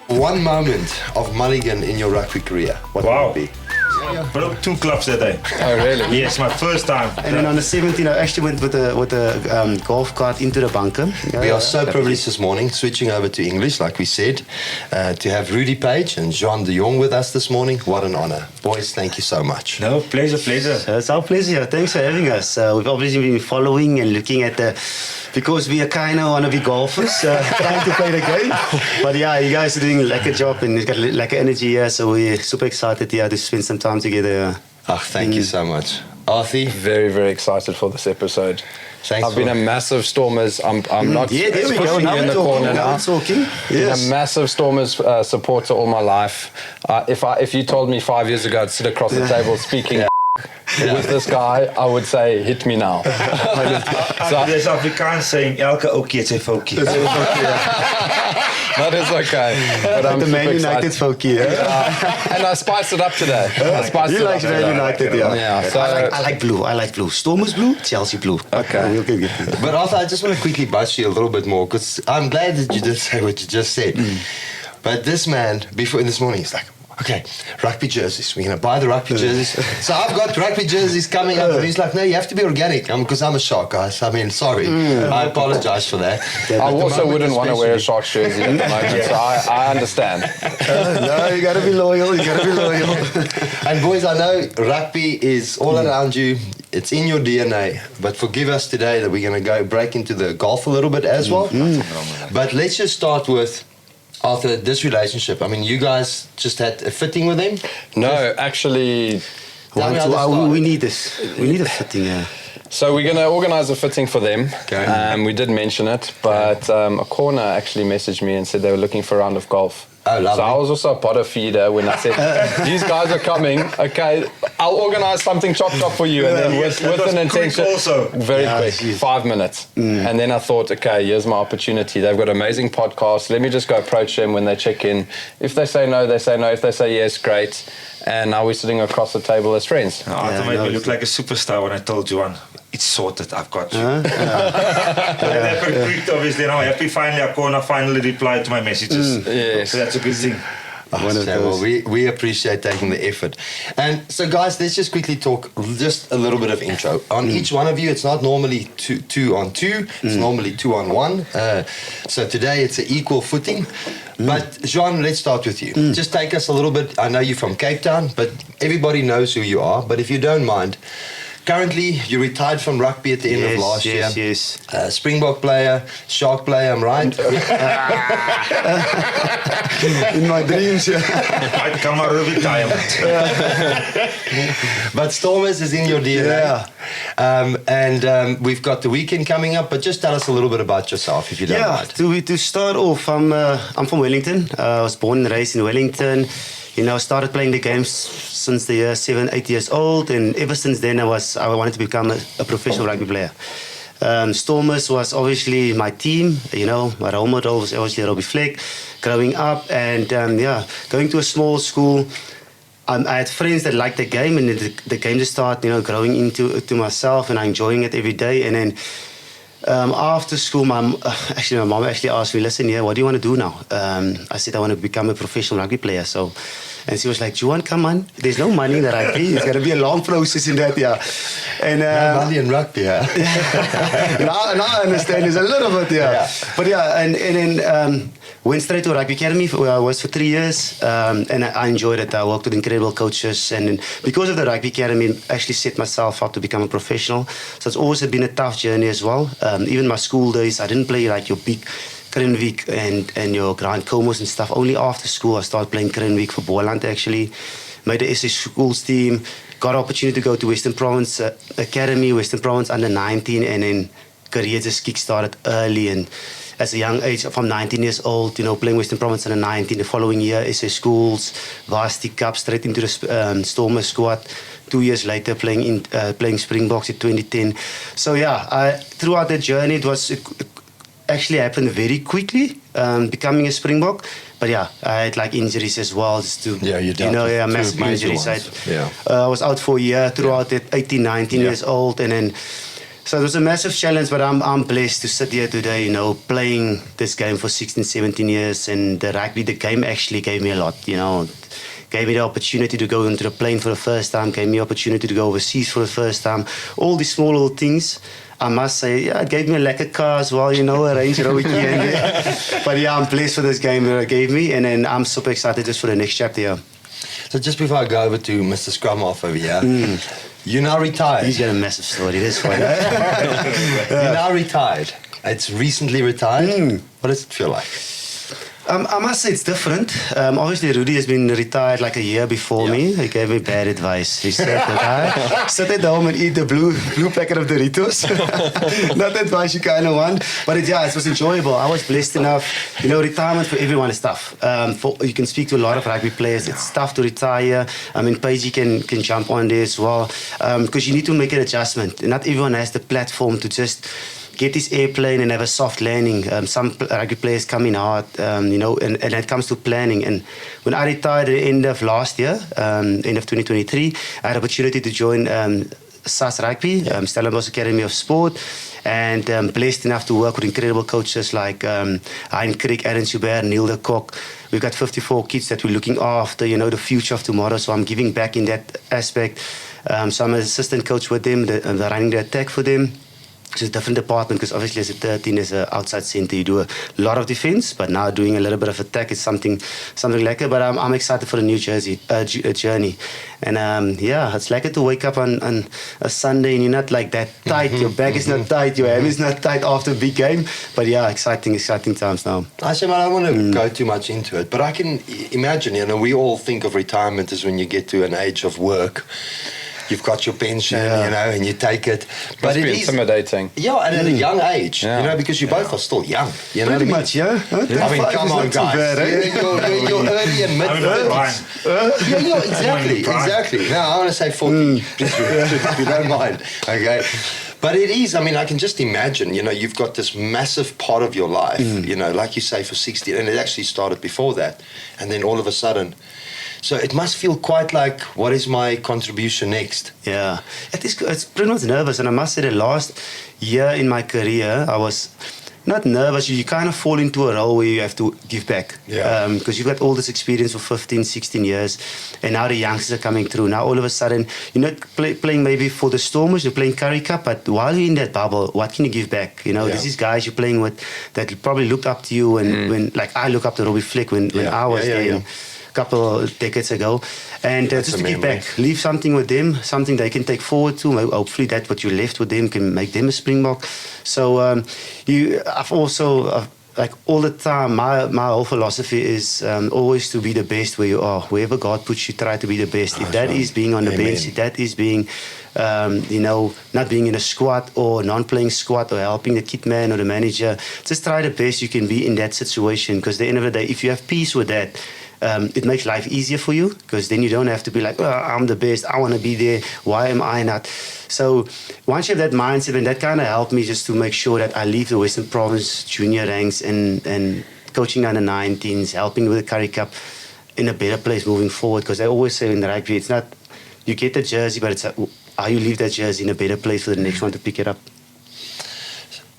One moment of Mulligan in your rugby career, what would it be? I broke 2 clubs that day. Oh, really? Yes, my first time. And then on the 17th, I actually went with a golf cart into the bunker. We are so privileged this morning, switching over to English, like we said, to have Rudy Paige and Juan De Jongh with us this morning. What an honor. Boys, thank you so much. No, pleasure. It's our pleasure. Thanks for having us. We've obviously been following and looking at because we are kind of want to be golfers, trying to play the game. But yeah, you guys are doing like a job and you've got like energy here, so we're super excited to spend some time together. Thank you so much. Arthie? Very, very excited for this episode. Thanks. I've been a massive Stormers. I'm not there we go. pushing you in the corner now. Talking. Been a massive Stormers supporter all my life. If you told me 5 years ago I'd sit across the table speaking with this guy, I would say, hit me now. There's Afrikaans saying, elke oukie het sy foutjie. That is okay. But I'm the Man super United excited. folkie, And I spiced it up today. You like Man United, Yeah, so I like blue. Stormers blue, Chelsea blue. Okay. But Arthur, I just want to quickly bust you a little bit more, because I'm glad that you did say what you just said. But this man, before this morning, he's like, okay, rugby jerseys. We're going to buy the rugby jerseys. So I've got rugby jerseys coming up. And he's like, no, you have to be organic. Because I'm a shark, guys. I mean, sorry. I apologize for that. I also wouldn't want to wear a Sharks jersey at the moment, so I understand. No, you got to be loyal. And boys, I know rugby is all around you. It's in your DNA. But forgive us today that we're going to break into the golf a little bit as well. But let's just start with, Arthur, this relationship. I mean, you guys just had a fitting with him? No, actually... We need this. We need a fitting, So we're going to organise a fitting for them. Okay. We did mention it, but a corner actually messaged me and said they were looking for a round of golf. Oh, lovely. So I was also a bottom feeder when I said, these guys are coming, okay, I'll organise something chop for you. And then with an intention, also. very quick, 5 minutes. And then I thought, okay, here's my opportunity. They've got amazing podcasts. Let me just go approach them when they check in. If they say no, they say no. If they say yes, great. And now we're sitting across the table as friends. Arthur made me look like a superstar when I told Juan, it's sorted, I've got you. That quick, obviously, I'm happy finally Akona finally replied to my messages. Yes. So that's a good thing. Well, we appreciate taking the effort. And so, guys, let's just quickly talk just a little bit of intro. On each one of you, it's not normally two on two. It's normally 2 on 1. So today it's an equal footing. But, Jean, let's start with you. Just take us a little bit. I know you're from Cape Town, but everybody knows who you are. But if you don't mind, currently, you retired from rugby at the end of last year. Yes. Springbok player, Shark player, I'm right? In my dreams, I'd come out of retirement. But Stormers is in your DNA. And we've got the weekend coming up, but just tell us a little bit about yourself, if you don't mind. To start off, I'm from Wellington. I was born and raised in Wellington. Started playing the games since the year 7, 8 years old, and ever since then I wanted to become a professional rugby player. Stormers was obviously my team. My role model was obviously Robbie Fleck. Growing up and going to a small school, I had friends that liked the game, and the game just started, growing into myself, and I'm enjoying it every day. And then after school, my mom actually asked me, listen, what do you want to do now? I said, I want to become a professional rugby player. And she was like, Juan, come on. There's no money in the rugby. It's going to be a long process in that, And, no money in rugby, now I understand. There's a little bit, But and then went straight to Rugby Academy, where I was for 3 years. And I enjoyed it. I worked with incredible coaches. And because of the Rugby Academy, I actually set myself up to become a professional. So it's always been a tough journey as well. Even my school days, I didn't play like your big Krenwijk and your Grand Comos and stuff. Only after school I started playing Krenwijk for Boland actually. Made the SA schools team. Got an opportunity to go to Western Province Academy, Western Province under 19, and then career just kick-started early. And as a young age, from 19 years old, playing Western Province under 19. The following year, SA schools, Varsity Cup, straight into the Stormers squad. 2 years later, playing Springboks in 2010. So throughout that journey, it actually happened very quickly, becoming a Springbok. But I had like injuries as well. Massive injuries. I was out for a year throughout it, 18, 19 years old. And then So it was a massive challenge, but I'm blessed to sit here today, playing this game for 16, 17 years. And the game actually gave me a lot, Gave me the opportunity to go into the plane for the first time, gave me the opportunity to go overseas for the first time. All these small little things, I must say, it gave me a lekker car as well, a Range Rover here and there. But I'm blessed for this game that it gave me, and then I'm super excited just for the next chapter here. So just before I go over to Mr. Scrum off over here, you're now retired. He's got a massive story, this one. You're now retired. It's recently retired. What does it feel like? I must say it's different. Obviously, Rudy has been retired like a year before me. He gave me bad advice. He said that I sit at home and eat the blue packet of Doritos. Not the advice you kind of want. But it was enjoyable. I was blessed enough. Retirement for everyone is tough. You can speak to a lot of rugby players. It's tough to retire. I mean, Paige can jump on there as well. Because you need to make an adjustment. Not everyone has the platform to just get this airplane and have a soft landing. Some rugby players come in hard, and it comes to planning. And when I retired at the end of last year, end of 2023, I had the opportunity to join SAS Rugby, Stellenbosch Academy of Sport, and blessed enough to work with incredible coaches like Hein Crick, Aaron Schubert, Neil de Kok. We've got 54 kids that we're looking after, the future of tomorrow. So I'm giving back in that aspect. So I'm an assistant coach with them, running the attack for them. It's a different department because obviously as a 13 as an outside centre you do a lot of defence, but now doing a little bit of attack is something lekker. But I'm excited for the new journey. And it's lekker to wake up on a Sunday and you're not like that tight. Your back is not tight, your ham is not tight after a big game. But exciting times now. I don't want to go too much into it, but I can imagine, we all think of retirement as when you get to an age of work. You've got your pension, and you take it. But it is intimidating. Yeah, and at a young age, because you both are still young. Pretty much, yeah. I mean, come on, guys. You're early and mid-30s. Exactly. Now, I want to say 40, if you don't mind. Okay. But it is, I can just imagine, you've got this massive part of your life, like you say, for 60, and it actually started before that. And then all of a sudden... So it must feel quite like, what is my contribution next? Yeah, it's pretty much nervous. And I must say the last year in my career, I was not nervous. You kind of fall into a role where you have to give back. Yeah. Because you've got all this experience for 15, 16 years. And now the youngsters are coming through. Now all of a sudden, you're not playing maybe for the Stormers, you're playing Currie Cup. But while you're in that bubble, what can you give back? This is guys you're playing with that probably looked up to you. And when I look up to Robbie Fleck when I was there. Couple of decades ago, and just to give back, leave something with them, something they can take forward to. Hopefully that what you left with them can make them a Springbok. So I've also like all the time, my whole philosophy is always to be the best where you are. Wherever God puts you, try to be the best. If that is being on the bench, if that is being not being in a squad or non-playing squad or helping the kit man or the manager, just try the best you can be in that situation, because at the end of the day, if you have peace with that, it makes life easier for you, because then you don't have to be like, I'm the best, I want to be there, why am I not? So once you have that mindset, and that kind of helped me just to make sure that I leave the Western Province junior ranks and coaching under 19s, helping with the Currie Cup in a better place moving forward, because I always say in the rugby, it's not, you get the jersey, but it's how you leave that jersey in a better place for the next one to pick it up.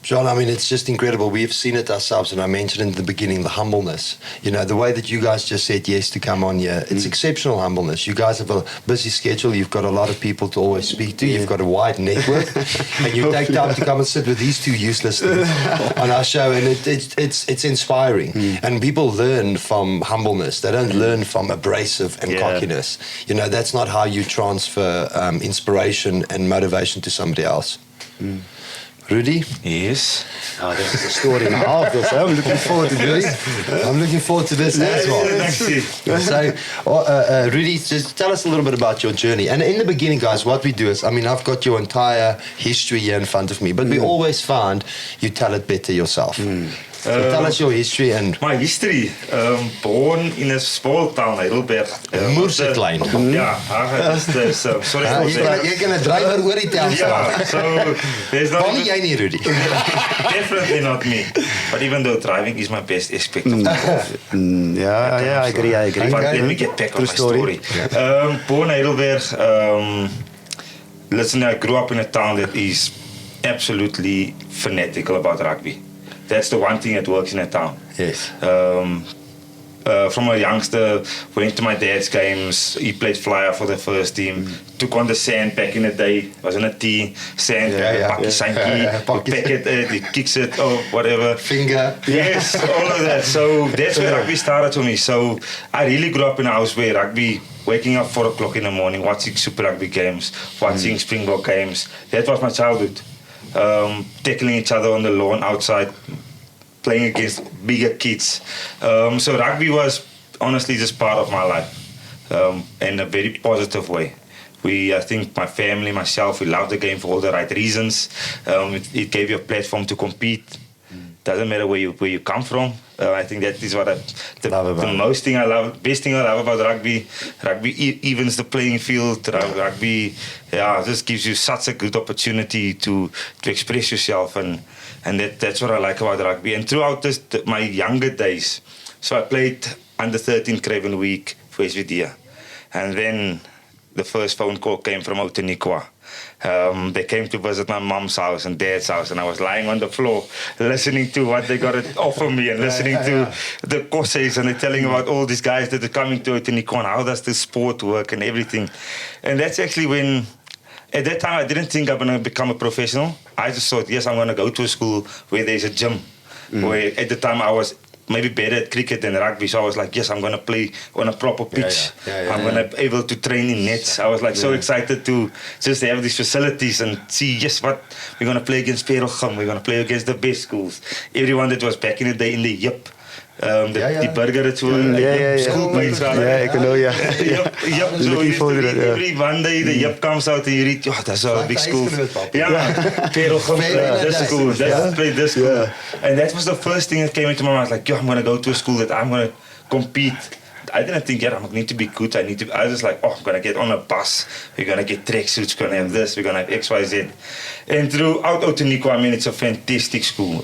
John, it's just incredible. We've seen it ourselves, and I mentioned in the beginning the humbleness. The way that you guys just said yes to come on here, it's exceptional humbleness. You guys have a busy schedule. You've got a lot of people to always speak to. You've got a wide network, and you take time to come and sit with these two useless things on our show, and it's inspiring. And people learn from humbleness. They don't learn from abrasive and cockiness. That's not how you transfer inspiration and motivation to somebody else. Rudy? Yes. This is a story and a half. I'm looking forward to this. I'm looking forward to this as well. So, Rudy, just tell us a little bit about your journey. And in the beginning, guys, what we do is, I've got your entire history here in front of me, but we always find you tell it better yourself. So tell us your history. And my history, born in a small town, Heidelberg. Moerseklein. Sorry for that. You're going to drive over die town. Yeah, so there's not... Only jij niet, Rudy. Definitely not me. But even though driving is my best aspect of my life. I agree. But let me get back on my story. Born in Heidelberg. Listen, I grew up in a town that is absolutely fanatical about rugby. That's the one thing that works in a town. Yes. From a youngster, went to my dad's games. He played flyer for the first team. Took on the sand back in the day. Was in a tee, sand, pakkie sankie, pack it, he kicks it, or whatever. Finger. Yes, all of that. So that's where rugby started for me. So I really grew up in a house where rugby, waking up 4 o'clock in the morning, watching Super Rugby games, watching Springbok games. That was my childhood. Tackling each other on the lawn outside, playing against bigger kids. So rugby was honestly just part of my life, in a very positive way. I think my family, myself, we love the game for all the right reasons. It gave you a platform to compete. Doesn't matter where you come from. I think that is what best thing I love about rugby. Rugby evens the playing field. Rugby, just gives you such a good opportunity to express yourself, and that's what I like about rugby. And throughout my younger days, so I played under 13 Craven Week for SVD, and then the first phone call came from Outeniqua. They came to visit my mom's house and dad's house, and I was lying on the floor listening to what they got to offer me, and listening to the courses, and they're telling about all these guys that are coming to Outeniqua and how does the sport work and everything. And that's actually when, at that time, I didn't think I'm going to become a professional. I just thought, yes, I'm going to go to a school where there's a gym. Where at the time I was maybe better at cricket than rugby, so I was like, yes, I'm going to play on a proper pitch. I'm going to be able to train in nets. I was like so excited to just have these facilities and see, yes, what we're going to play against Perelgam, we're going to play against the best schools. Everyone that was back in the day in the Yip, die burger het so schoolmates I can know, Yep, so every one day the Yip comes out and you read, that's a big school. Perelgam played this school, that played this school. And that was the first thing that came into my mind, like, I'm going to go to a school that I'm going to compete. I didn't think, I need to be good. I was just like, I'm going to get on a bus. We're going to get tracksuits. We're going to have this. We're going to have X, Y, Z. And throughout Outeniqua, it's a fantastic school.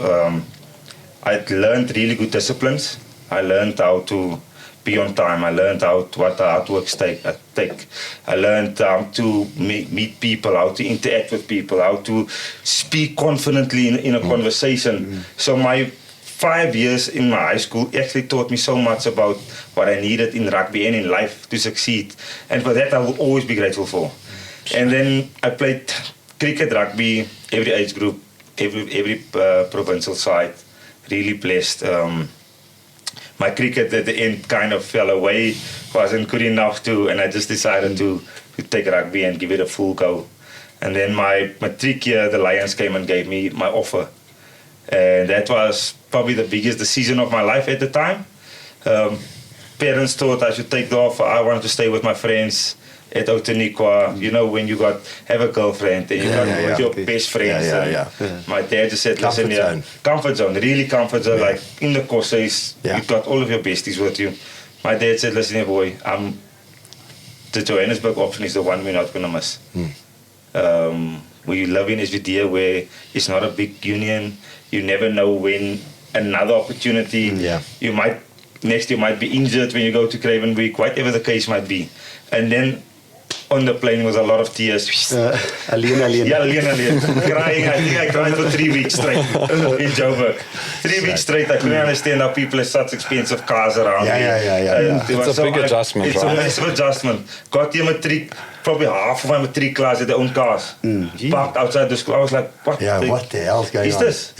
I learned really good disciplines. I learned how to be on time. I learned what the artworks take. I learned how to meet people, how to interact with people, how to speak confidently in a conversation. So my 5 years in my high school actually taught me so much about what I needed in rugby and in life to succeed. And for that, I will always be grateful for. And then I played cricket, rugby, every age group, every provincial side. Really blessed. My cricket at the end kind of fell away, wasn't good enough and I just decided to take rugby and give it a full go. And then my matric year, the Lions came and gave me my offer. And that was probably the biggest decision of my life at the time. Parents thought I should take the offer. I wanted to stay with my friends at Outeniqua, when you have a girlfriend and you got with your best friends. My dad just said, listen, comfort zone, really comfort zone, like in the courses, you've got all of your besties with you. My dad said, listen here, boy, the Johannesburg option is the one we're not going to miss. We live in SVD where it's not a big union. You never know when another opportunity, you might be injured when you go to Craven Week, whatever the case might be. And then on the plane was a lot of tears. Alien. Crying. I think I cried for 3 weeks straight in Joburg. 3 weeks straight. I couldn't understand how people have such expensive cars around. It's a big adjustment, It's a massive adjustment. Got your matric, probably half of my matric class had their own cars. Parked outside the school. I was like, what the hell's going on? Is this?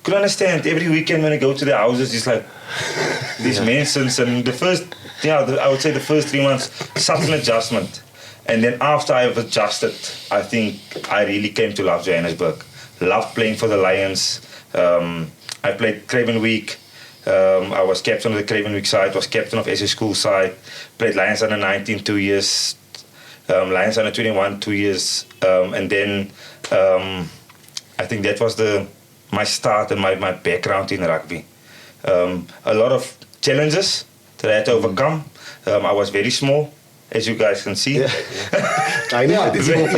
Couldn't understand. Every weekend when I go to their houses, it's like these mansions. And I would say the first 3 months, such an adjustment. And then after I've adjusted, I think I really came to love Johannesburg. Loved playing for the Lions. I played Craven Week. I was captain of the Craven Week side, was captain of SA School side. Played Lions under 19 2 years. Lions under 21 2 years. And then I think that was my start and my background in rugby. A lot of challenges that I had to overcome. I was very small, as you guys can see. I know. You built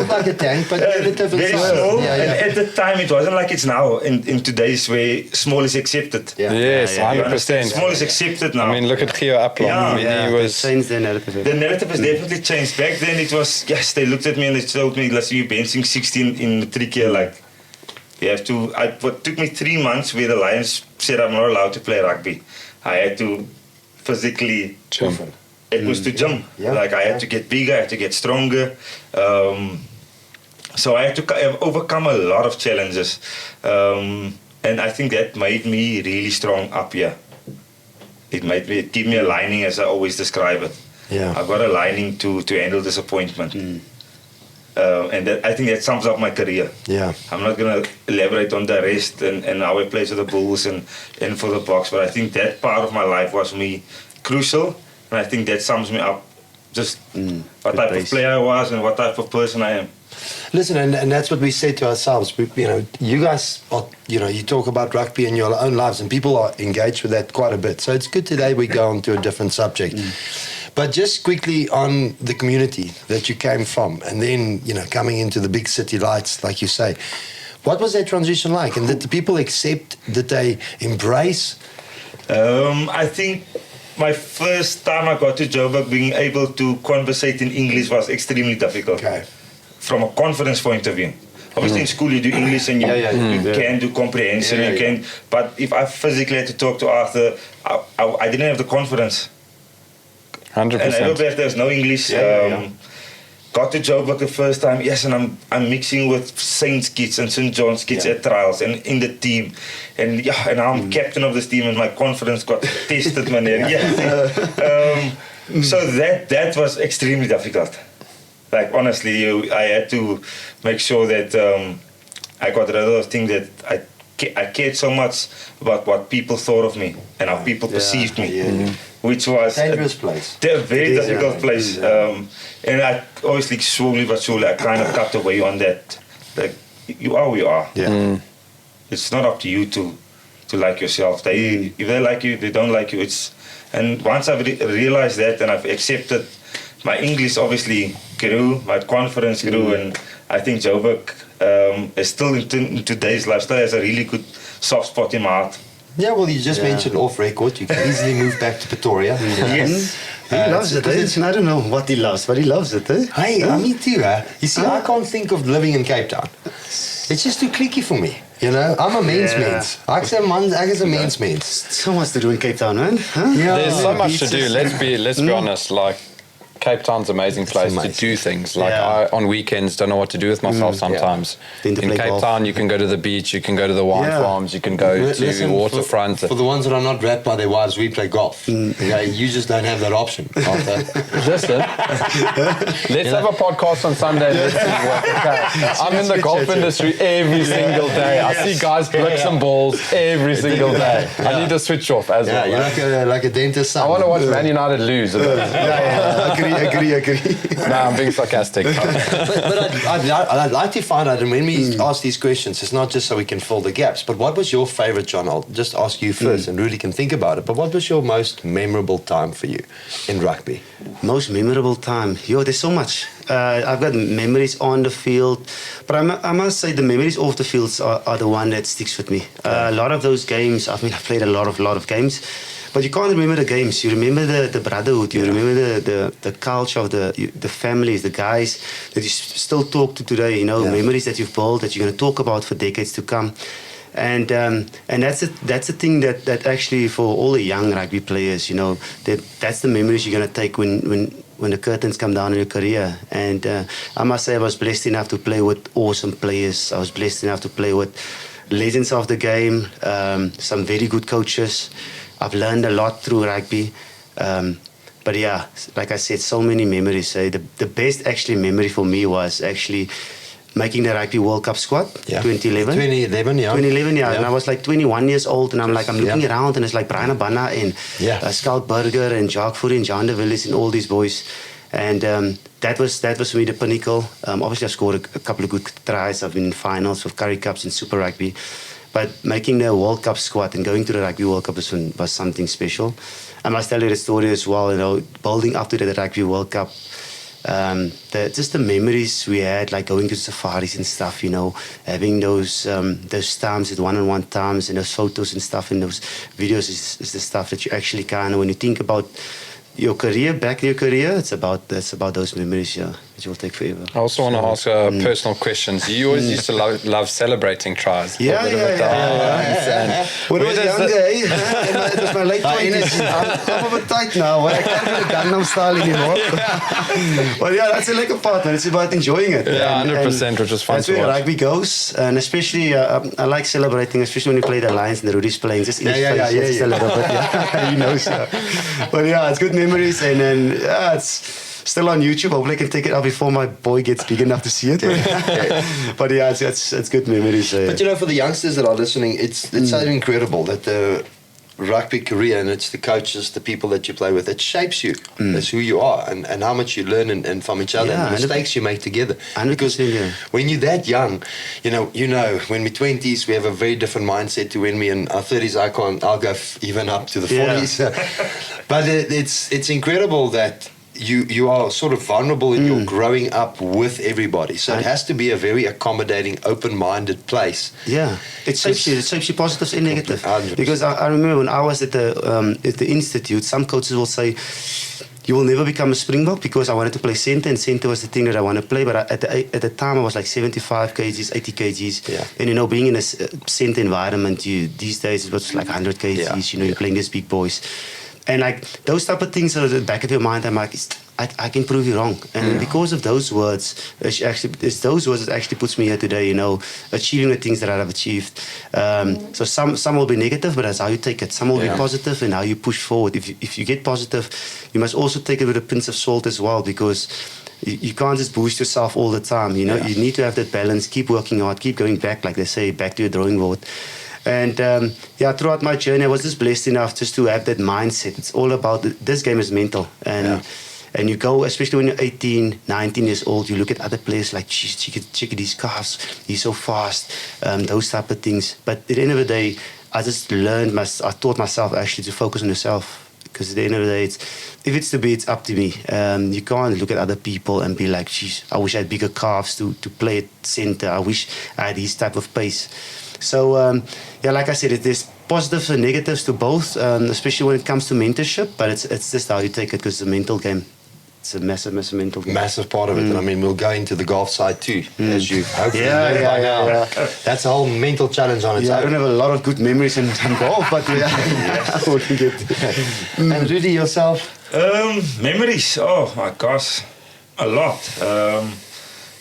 like a tank, but relatively very small. And at the time, it wasn't like it's now. In today's way, small is accepted. Yes, 100%. Small is accepted now. I mean, look at Theo Aplong. He was changed the narrative. The narrative has definitely changed. Back then, it was, they looked at me and they told me, listen, you're benching 16 in matric year, like, You have to. It took me 3 months where the Lions said I'm not allowed to play rugby. I had to physically. It was to gym. Like I had to get bigger, I had to get stronger. So I had to overcome a lot of challenges. And I think that made me really strong up here. It gave me a lining, as I always describe it. Yeah. I've got a lining to handle disappointment. And I think that sums up my career. Yeah. I'm not going to elaborate on the rest and how I played for the Bulls and for the Boks, but I think that part of my life was me crucial. And I think that sums me up, just what type of player I was and what type of person I am. Listen, and that's what we say to ourselves. You guys are, you talk about rugby in your own lives, and people are engaged with that quite a bit. So it's good today we go on to a different subject. But just quickly on the community that you came from, and then, coming into the big city lights, like you say. What was that transition like? And did the people accept, did they embrace? I think my first time I got to Joburg, being able to conversate in English was extremely difficult. Okay. From a confidence point of view. Obviously in school you do English and you can do comprehension, but if I physically had to talk to Arthur, I didn't have the confidence. 100%. And I there was no English. Got to Joburg the first time, yes, and I'm mixing with Saints kids and St. John's kids at trials and in the team. And and I'm captain of this team and my confidence got tested, man. So that was extremely difficult. Like honestly, I had to make sure that I got rid of those things that I cared so much about what people thought of me and how people perceived me, which was dangerous place, a very difficult place. And I obviously slowly but surely I kind of cut away on that. Like you are who you are. Yeah. It's not up to you to like yourself. If they like you, they don't like you. And once I've realized that and I've accepted, my English obviously grew, my confidence grew, and I think Joburg is still in today's lifestyle has a really good soft spot in my heart. Yeah, well, you just mentioned off record, you can easily move back to Pretoria. Yes. He loves it, I don't know what he loves, but he loves it, Hey, me too, You see, I can't think of living in Cape Town. It's just too cliquey for me. I'm a mens. Ek is a mens. So much to do in Cape Town, man. There's so much to do. Let's be honest. Like Cape Town's an amazing place to do things. Like I, on weekends, don't know what to do with myself sometimes. In Cape Town, you can go to the beach, you can go to the wine farms, you can go to waterfront. For the ones that are not wrapped by their wives, we play golf. Okay, you just don't have that option. Listen, let's have a podcast on Sunday. Let's see what, I'm in the golf industry every single day. I see guys blick some balls every single day. I need to switch off as well. You're like a dentist son. I want to watch Man United lose. Agree. No, I'm being sarcastic. but I'd like to find out, and when we ask these questions, it's not just so we can fill the gaps, but what was your favorite, John? I'll just ask you first, and Rudy can think about it, but what was your most memorable time for you in rugby? Most memorable time? There's so much. I've got memories on the field, but I must say the memories off the fields are the one that sticks with me. A lot of those games, I've played a lot of games, but you can't remember the games. You remember the brotherhood. You remember the culture of the families, the guys that you still talk to today. Memories that you've built that you're going to talk about for decades to come. And that's the thing that actually for all the young rugby players, that's the memories you're going to take when the curtains come down in your career. And I must say I was blessed enough to play with awesome players. I was blessed enough to play with legends of the game, some very good coaches. I've learned a lot through rugby. But yeah, like I said, so many memories. The best actually memory for me was actually making the Rugby World Cup squad, 2011. 2011, yeah. And I was like 21 years old, and I'm looking around, and it's like Brian Abana and Scout Burger and Jacques Fourie and John de Villiers and all these boys. And that was for me the pinnacle. Obviously, I scored a couple of good tries. I've been in finals of Currie Cups and Super Rugby. But making the World Cup squad and going to the Rugby World Cup was something special. I must tell you the story as well, building up to the Rugby World Cup. Just the memories we had, like going to safaris and stuff, having those times, the one-on-one times, and those photos and stuff, and those videos is the stuff that you actually when you think about your career, back in your career, that's about those memories, which will take forever. I also want to ask personal questions. You always used to love celebrating tries. Yeah. When I was younger, it was my late 20s. I'm a bit tight now. I can't do the Gangnam style anymore. But yeah, that's a lekker part, man. It's about enjoying it. Yeah, 100%, which is fun that's to where watch. rugby goes. And especially, I like celebrating, especially when you play the Lions and the Rudy's playing. Just in his face, just a little bit. Yeah, he knows. But yeah, it's good memories. And then, it's still on YouTube. Hopefully I can take it out before my boy gets big enough to see it. But yeah, it's good memories. But you know, for the youngsters that are listening, it's so incredible that the rugby career, and it's the coaches, the people that you play with, it shapes you as who you are and how much you learn and from each other and the mistakes you make together. Because when you're that young, you know, when we're 20s, we have a very different mindset to when we're in our 30s. I'll go even up to the 40s. But it's incredible that you are sort of vulnerable in your growing up with everybody. So it has to be a very accommodating, open-minded place. Yeah, it shapes you positives and negative. 100%. Because I remember when I was at the institute, some coaches will say, you will never become a Springbok, because I wanted to play centre, and centre was the thing that I want to play. But at the time, I was like 75 kgs, 80 kgs. Yeah. And, you know, being in a centre environment, these days it was like 100 kgs. Yeah. You know, you're playing these big boys. And like those type of things are at the back of your mind. I'm like, I can prove you wrong. And because of those words, it's those words that actually puts me here today, you know, achieving the things that I have achieved. So some will be negative, but that's how you take it. Some will be positive, and how you push forward. If you get positive, you must also take it with a pinch of salt as well, because you can't just boost yourself all the time. You know, you need to have that balance. Keep working hard. Keep going back, like they say, back to your drawing board. And throughout my journey, I was just blessed enough just to have that mindset. It's all about this game is mental. And you go, especially when you're 18, 19 years old, you look at other players like, geez, check these calves, he's so fast, those type of things. But at the end of the day, I just I taught myself actually to focus on yourself. Because at the end of the day, if it's to be, it's up to me. You can't look at other people and be like, geez, I wish I had bigger calves to play at centre. I wish I had this type of pace. So, like I said, there's positives and negatives to both, especially when it comes to mentorship. But it's just how you take it, because it's a mental game. It's a massive mental game. Massive part of it. And I mean, we'll go into the golf side too, as you hopefully know by now. Yeah. That's a whole mental challenge on its own. I don't have a lot of good memories in golf, but we can get. And Rudy, yourself? Memories? Oh my gosh, a lot.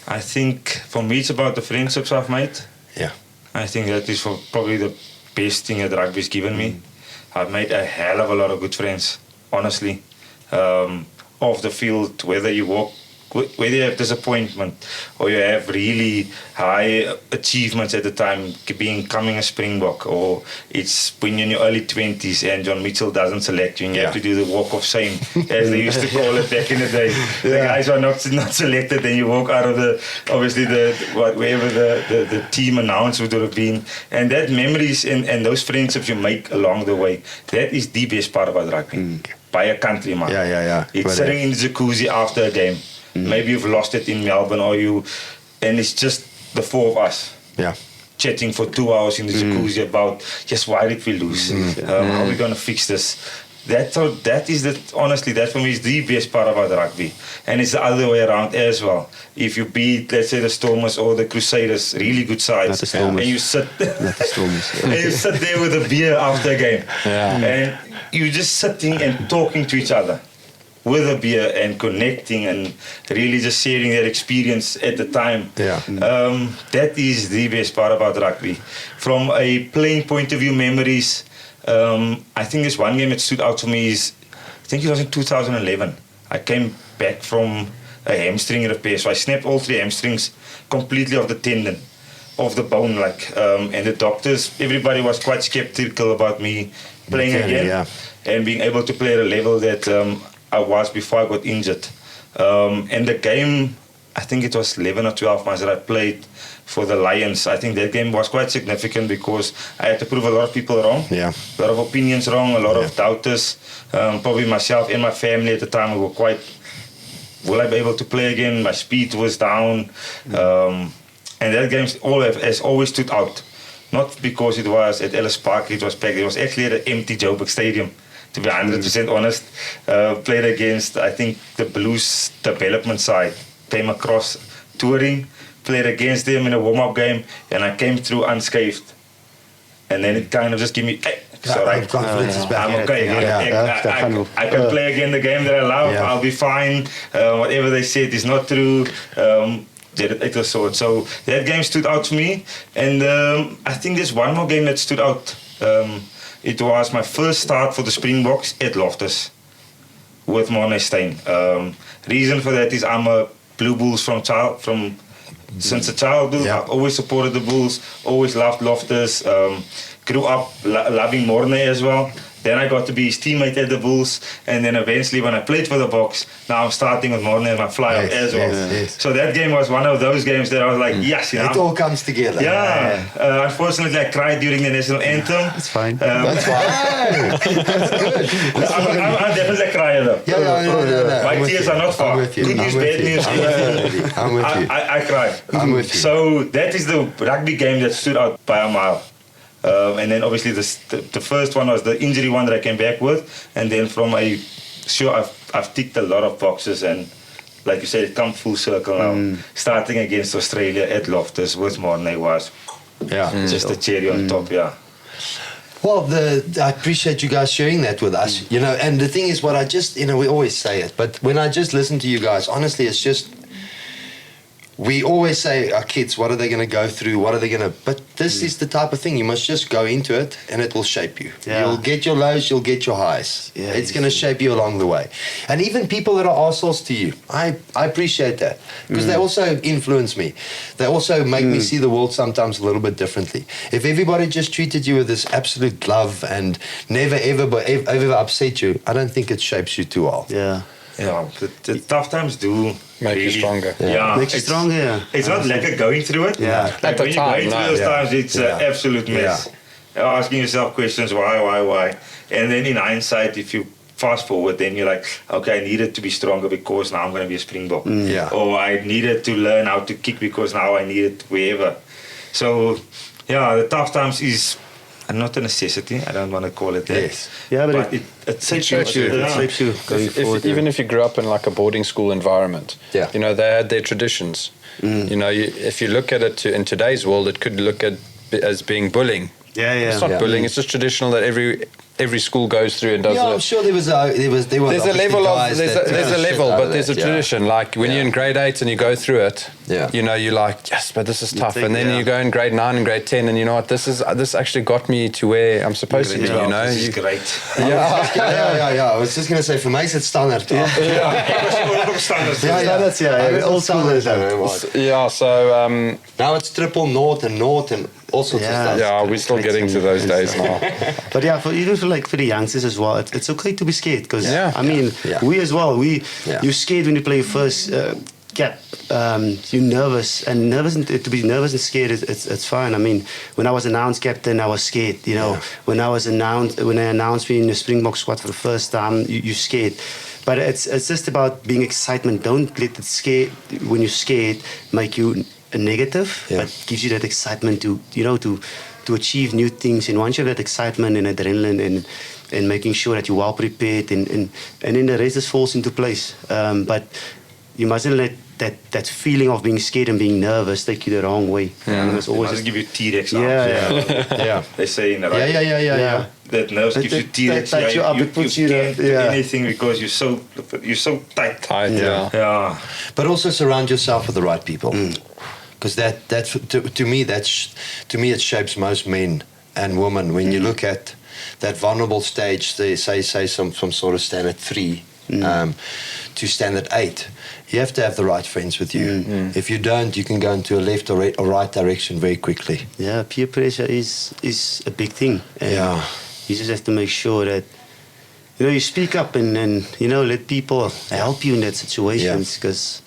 I think for me, it's about the friendships I've made. Yeah. I think that is probably the best thing that rugby's given me. I've made a hell of a lot of good friends, honestly. Off the field, whether you have disappointment or you have really high achievements at the time, becoming a Springbok, or it's when you're in your early 20s and John Mitchell doesn't select you and you have to do the walk of shame, as they used to call it back in the day. The guys are not selected, then you walk out of wherever the team announcement would have been. And that memories and those friendships you make along the way, that is the best part about rugby. By a country, man. Yeah. It's sitting in the jacuzzi after a game. Maybe you've lost it in Melbourne, and it's just the four of us. Yeah. Chatting for 2 hours in the jacuzzi about just why did we lose? How are we gonna fix this? Honestly, that for me is the best part about rugby. And it's the other way around as well. If you beat, let's say, the Stormers or the Crusaders, really good sides, and you sit and you sit there with a beer after a game, and you're just sitting and talking to each other with a beer and connecting and really just sharing their experience at the time. That is the best part about rugby. From a playing point of view, memories, I think there's one game that stood out to me I think it was in 2011. I came back from a hamstring repair, so I snapped all 3 hamstrings completely off the tendon, off the bone, and the doctors, everybody was quite skeptical about me playing again and being able to play at a level that I was before I got injured. And the game, I think it was 11 or 12 months that I played for the Lions. I think that game was quite significant because I had to prove a lot of people wrong. A lot of opinions wrong, a lot of doubters. Probably myself and my family at the time were quite, will I be able to play again? My speed was down. And that game has always stood out. Not because it was at Ellis Park, it was packed. It was actually at an empty Joburg Stadium, to be 100% honest. Played against, I think, the Blues development side. came across touring, played against them in a warm-up game, and I came through unscathed. And then it kind of just gave me, hey, it's all right. Confidence is back. I'm okay. I can play again the game that I love. Yeah. I'll be fine. Whatever they said is not true. It was so that game stood out to me. And I think there's one more game that stood out. It was my first start for the Springboks at Loftus with Morne Steyn. Reason for that is I'm a Blue Bulls since a childhood. Yeah. I've always supported the Bulls, always loved Loftus, grew up loving Morne as well. Then I got to be his teammate at the Bulls, and then eventually when I played for the Boks, now I'm starting with Morne as my flyer as well. Yes. So that game was one of those games that I was like, yes, you know. It all comes together. Yeah. Unfortunately, I cried during the national anthem. It's fine. That's fine. That's good. I'm definitely a crier though. No. My tears are not far. I'm with you. Good news, bad news. I'm with you. I cry. I'm with you. So that is the rugby game that stood out by a mile. And then obviously the first one was the injury one that I came back with, and then I've ticked a lot of boxes, and like you said, it come full circle now. Starting against Australia at Loftus with Morne was just a cherry on top, Well, I appreciate you guys sharing that with us. You know, and the thing is, what I just, we always say it, but when I just listen to you guys, honestly, it's just. We always say, our kids, what are they going to go through? What are they going to... But this is the type of thing. You must just go into it and it will shape you. Yeah. You'll get your lows, you'll get your highs. Yeah, it's going to shape you along the way. And even people that are arseholes to you, I appreciate that. Because they also influence me. They also make me see the world sometimes a little bit differently. If everybody just treated you with this absolute love and never ever upset you, I don't think it shapes you too well. Yeah. Yeah, the tough times do Make you stronger. Yeah, Makes you stronger, yeah. It's not like going through it. Yeah. Like At the when you time, go through those times, it's an absolute mess. Asking yourself questions, why? And then in hindsight, if you fast forward, then you're like, okay, I needed to be stronger because now I'm going to be a Springbok. Yeah. Or I needed to learn how to kick because now I need it wherever. So, yeah, the tough times is not a necessity. I don't want to call it that. Yes. Yeah, but it shapes you. It shapes you going forward. Even if you grew up in like a boarding school environment, you know, they had their traditions. You know, if you look at it in today's world, it could look at as being bullying. Yeah. It's not bullying. It's just traditional that every school goes through and does. Yeah, I'm sure there's a level of there's a level, but there's a tradition. Like when you're in grade 8 and you go through it, you know, you're like, yes, but this is tough. And then you go in grade 9 and grade 10, and you know what, this actually got me to where I'm supposed to be. You know, this is great. Yeah. I was just gonna say, for me, it's standard. All standards. Yeah. So now it's triple naught and all sorts of stuff. yeah, we're still getting to those days now. But yeah, even for the youngsters as well, it's okay to be scared because I mean, Yeah. we as well, you scared when you play your first cap. You're nervous, and to be nervous and scared, it's fine. I mean, when I was announced captain, I was scared. You know, when they announced me in the Springbok squad for the first time, you're scared. But it's just about being excitement. Don't let it scare when you're scared make you a negative, but gives you that excitement to achieve new things. And once you have that excitement and adrenaline and making sure that you're well prepared, and then the rest just falls into place. But you mustn't let that feeling of being scared and being nervous take you the wrong way. It's always just give you T-Rex. Yeah. They say in the Yeah. That nerves gives you T-Rex. That you up, it puts you can't do anything because you're so tight. Yeah. But also surround yourself with the right people, because to me it shapes most men and women. When you look at that vulnerable stage, they say some sort of standard 3 to standard 8. You have to have the right friends with you. If you don't, you can go into a left or right direction very quickly. Yeah, peer pressure is a big thing. And you just have to make sure that you speak up and let people help you in that situations, because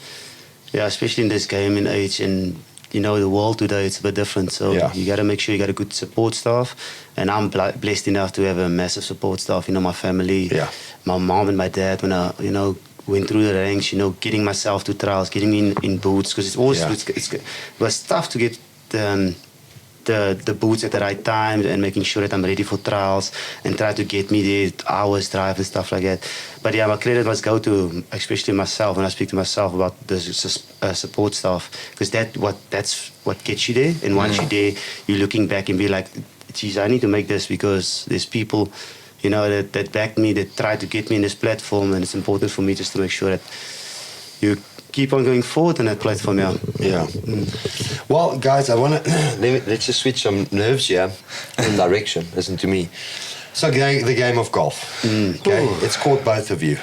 especially in this game and age, and the world today, it's a bit different. So you got to make sure you got a good support staff, and I'm blessed enough to have a massive support staff. My family, my mom and my dad, when I went through the ranks, getting myself to trials, getting in boots, because it's always it was tough to get the boots at the right time and making sure that I'm ready for trials and try to get me the hours drive and stuff like that. But yeah, my credit must go to especially myself when I speak to myself about the support staff, because that's what gets you there. And once you're there, you're looking back and be like, geez, I need to make this because there's people, you know, that back me, that try to get me in this platform, and it's important for me just to make sure that you keep on going forward on that platform, yeah. Yeah. Well, guys, I want to let's just switch some nerves here in direction. Listen to me. So, the game of golf. Okay, it's caught both of you.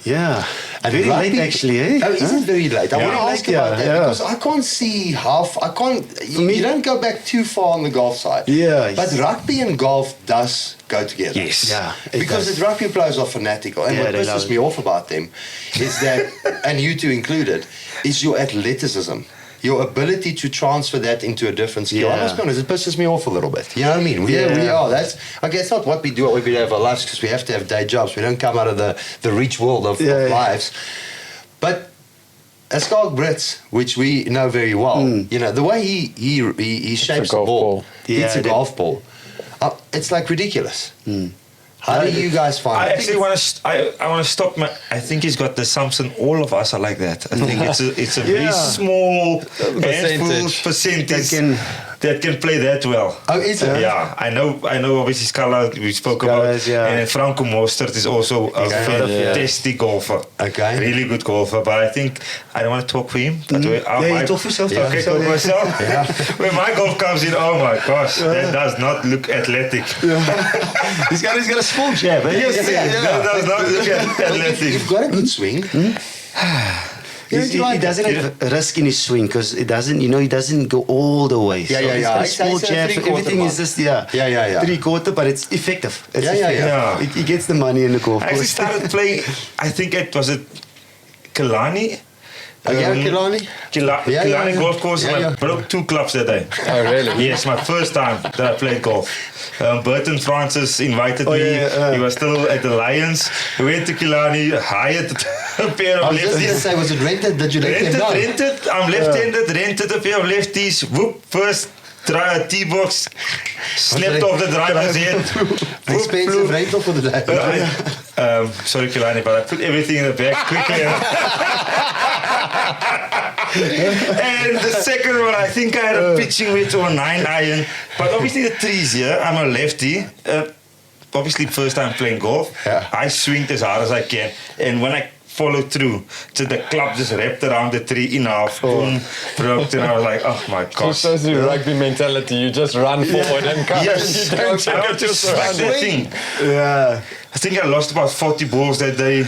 Yeah. And very rugby, late, actually, eh? Oh, is it very late? I want to ask about that because I can't see you don't go back too far on the golf side. Yeah. But rugby and golf does go together. Yes. Yeah. Because the rugby players are fanatical. And what pisses me off about them is that, and you two included, is your athleticism. Your ability to transfer that into a different skill. I must be honest, it pisses me off a little bit. You know what I mean? We are. That's okay. It's not what we do, what we have our lives, because we have to have day jobs. We don't come out of the rich world of lives. But as Skalk Brits, which we know very well, you know the way he shapes the ball, hits a golf ball. It's like ridiculous. How do you guys find it? I actually want to stop. I think he's got the assumption all of us are like that. I think it's a very small percentage that can play that well. Oh, is it? Yeah, I know. Obviously, Scala we spoke about, and Franco Mostert is also a fantastic golfer. Okay, really good golfer. But I think I don't want to talk for him. You talk for yourself. Okay, talk for myself. When my golf comes in, oh my gosh, that does not look athletic. He's got a small jab. That does not look athletic. You've got a good swing. He doesn't have risk in his swing because it doesn't, he doesn't go all the way. Yeah. He's got a small jab, so everything is just, 3/4, but it's effective. It's effective. He gets the money in the golf course. I actually started playing, I think it was Killarney. Killarney golf course, and I broke 2 clubs that day. Oh, really? Yes, my first time that I played golf. Burton Francis invited me. He was still at the Lions. We went to Killarney, hired a pair of lefties. I was just going to say, was it rented? Did you let them know? Rented. I'm left-handed, rented a pair of lefties. Whoop, first try a tee box, slept off the driver's head. Expensive rental for the day. Sorry, Killarney, but I put everything in the bag quickly. And the second one, I think I had a pitching wedge or a 9-iron. But obviously the trees here, I'm a lefty. Obviously first time playing golf. I swing as hard as I can. And when I follow through, so the club just wrapped around the tree in half, boom, broke, and I was like, oh my gosh. It shows you rugby mentality. You just run forward and come. Yes, You don't check out your surroundings. I think I lost about 40 balls that day.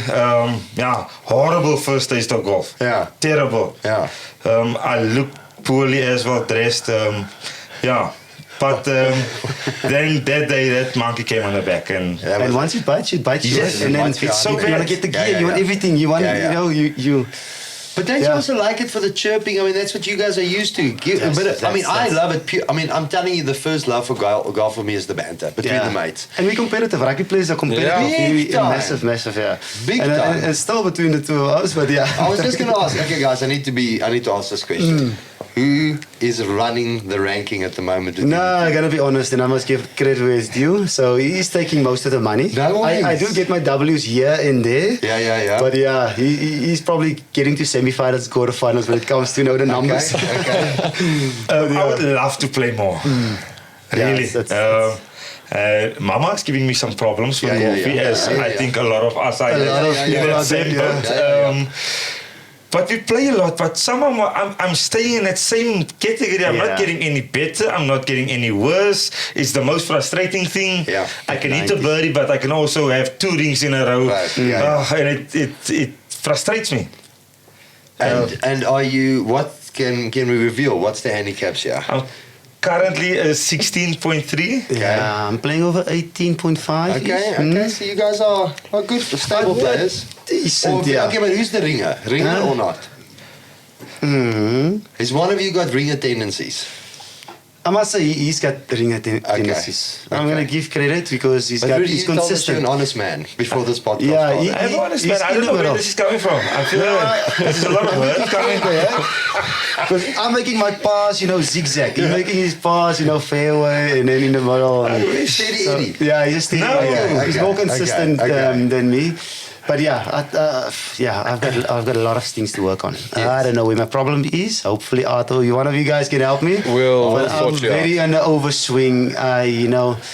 Horrible first taste of golf. Yeah. Terrible. Yeah. I looked poorly as well dressed. But then that day, that monkey came on the back, and once it bites you. Yes, and then it's so bad. You want to get the gear, you want everything, you want, you. But don't you also like it for the chirping? I mean, that's what you guys are used to. I love it. I'm telling you, the first love for golf for me is the banter between the mates. And we're competitive. Rugby players are competitive. Massive, yeah. Big time. And still between the two of us, but I was just going to ask. Okay, guys, I need to ask this question. Who is running the ranking at the moment? No, I'm going to be honest, and I must give credit where it's due. So he's taking most of the money. No way. I do get my W's here and there. Yeah. But he's probably getting to semifinals, quarterfinals when it comes to the numbers. Okay. I would love to play more. Really. Mama's giving me some problems with golfy, as I think a lot of us are in that same boat. But we play a lot, but somehow I'm staying in that same category. I'm not getting any better. I'm not getting any worse. It's the most frustrating thing. Yeah. I can hit a birdie, but I can also have 2 rings in a row. Right. And it frustrates me. And are you, what can we reveal? What's the handicaps here? I'm currently 16.3. Yeah, I'm playing over 18.5. Okay, so you guys are good, stable players. Decent, Okay, but who's the ringer? Ringer or not? Has one of you got ringer tendencies? I must say he's got ringer tendencies. I'm going to give credit because he's Rudy, consistent. Told us you're an honest man before this podcast. Yeah, started. I'm honest, man. I don't know where this is coming from. I feel this is a lot of hurt coming Because I'm making my pass, zigzag. He's making his pass, fairway, and then in the middle. Steady Eddie. Yeah, he's steady. He's more consistent than me. But I've got a lot of things to work on. Yes. I don't know where my problem is. Hopefully, Arthur, one of you guys can help me. We'll I'm sort you very on the overswing.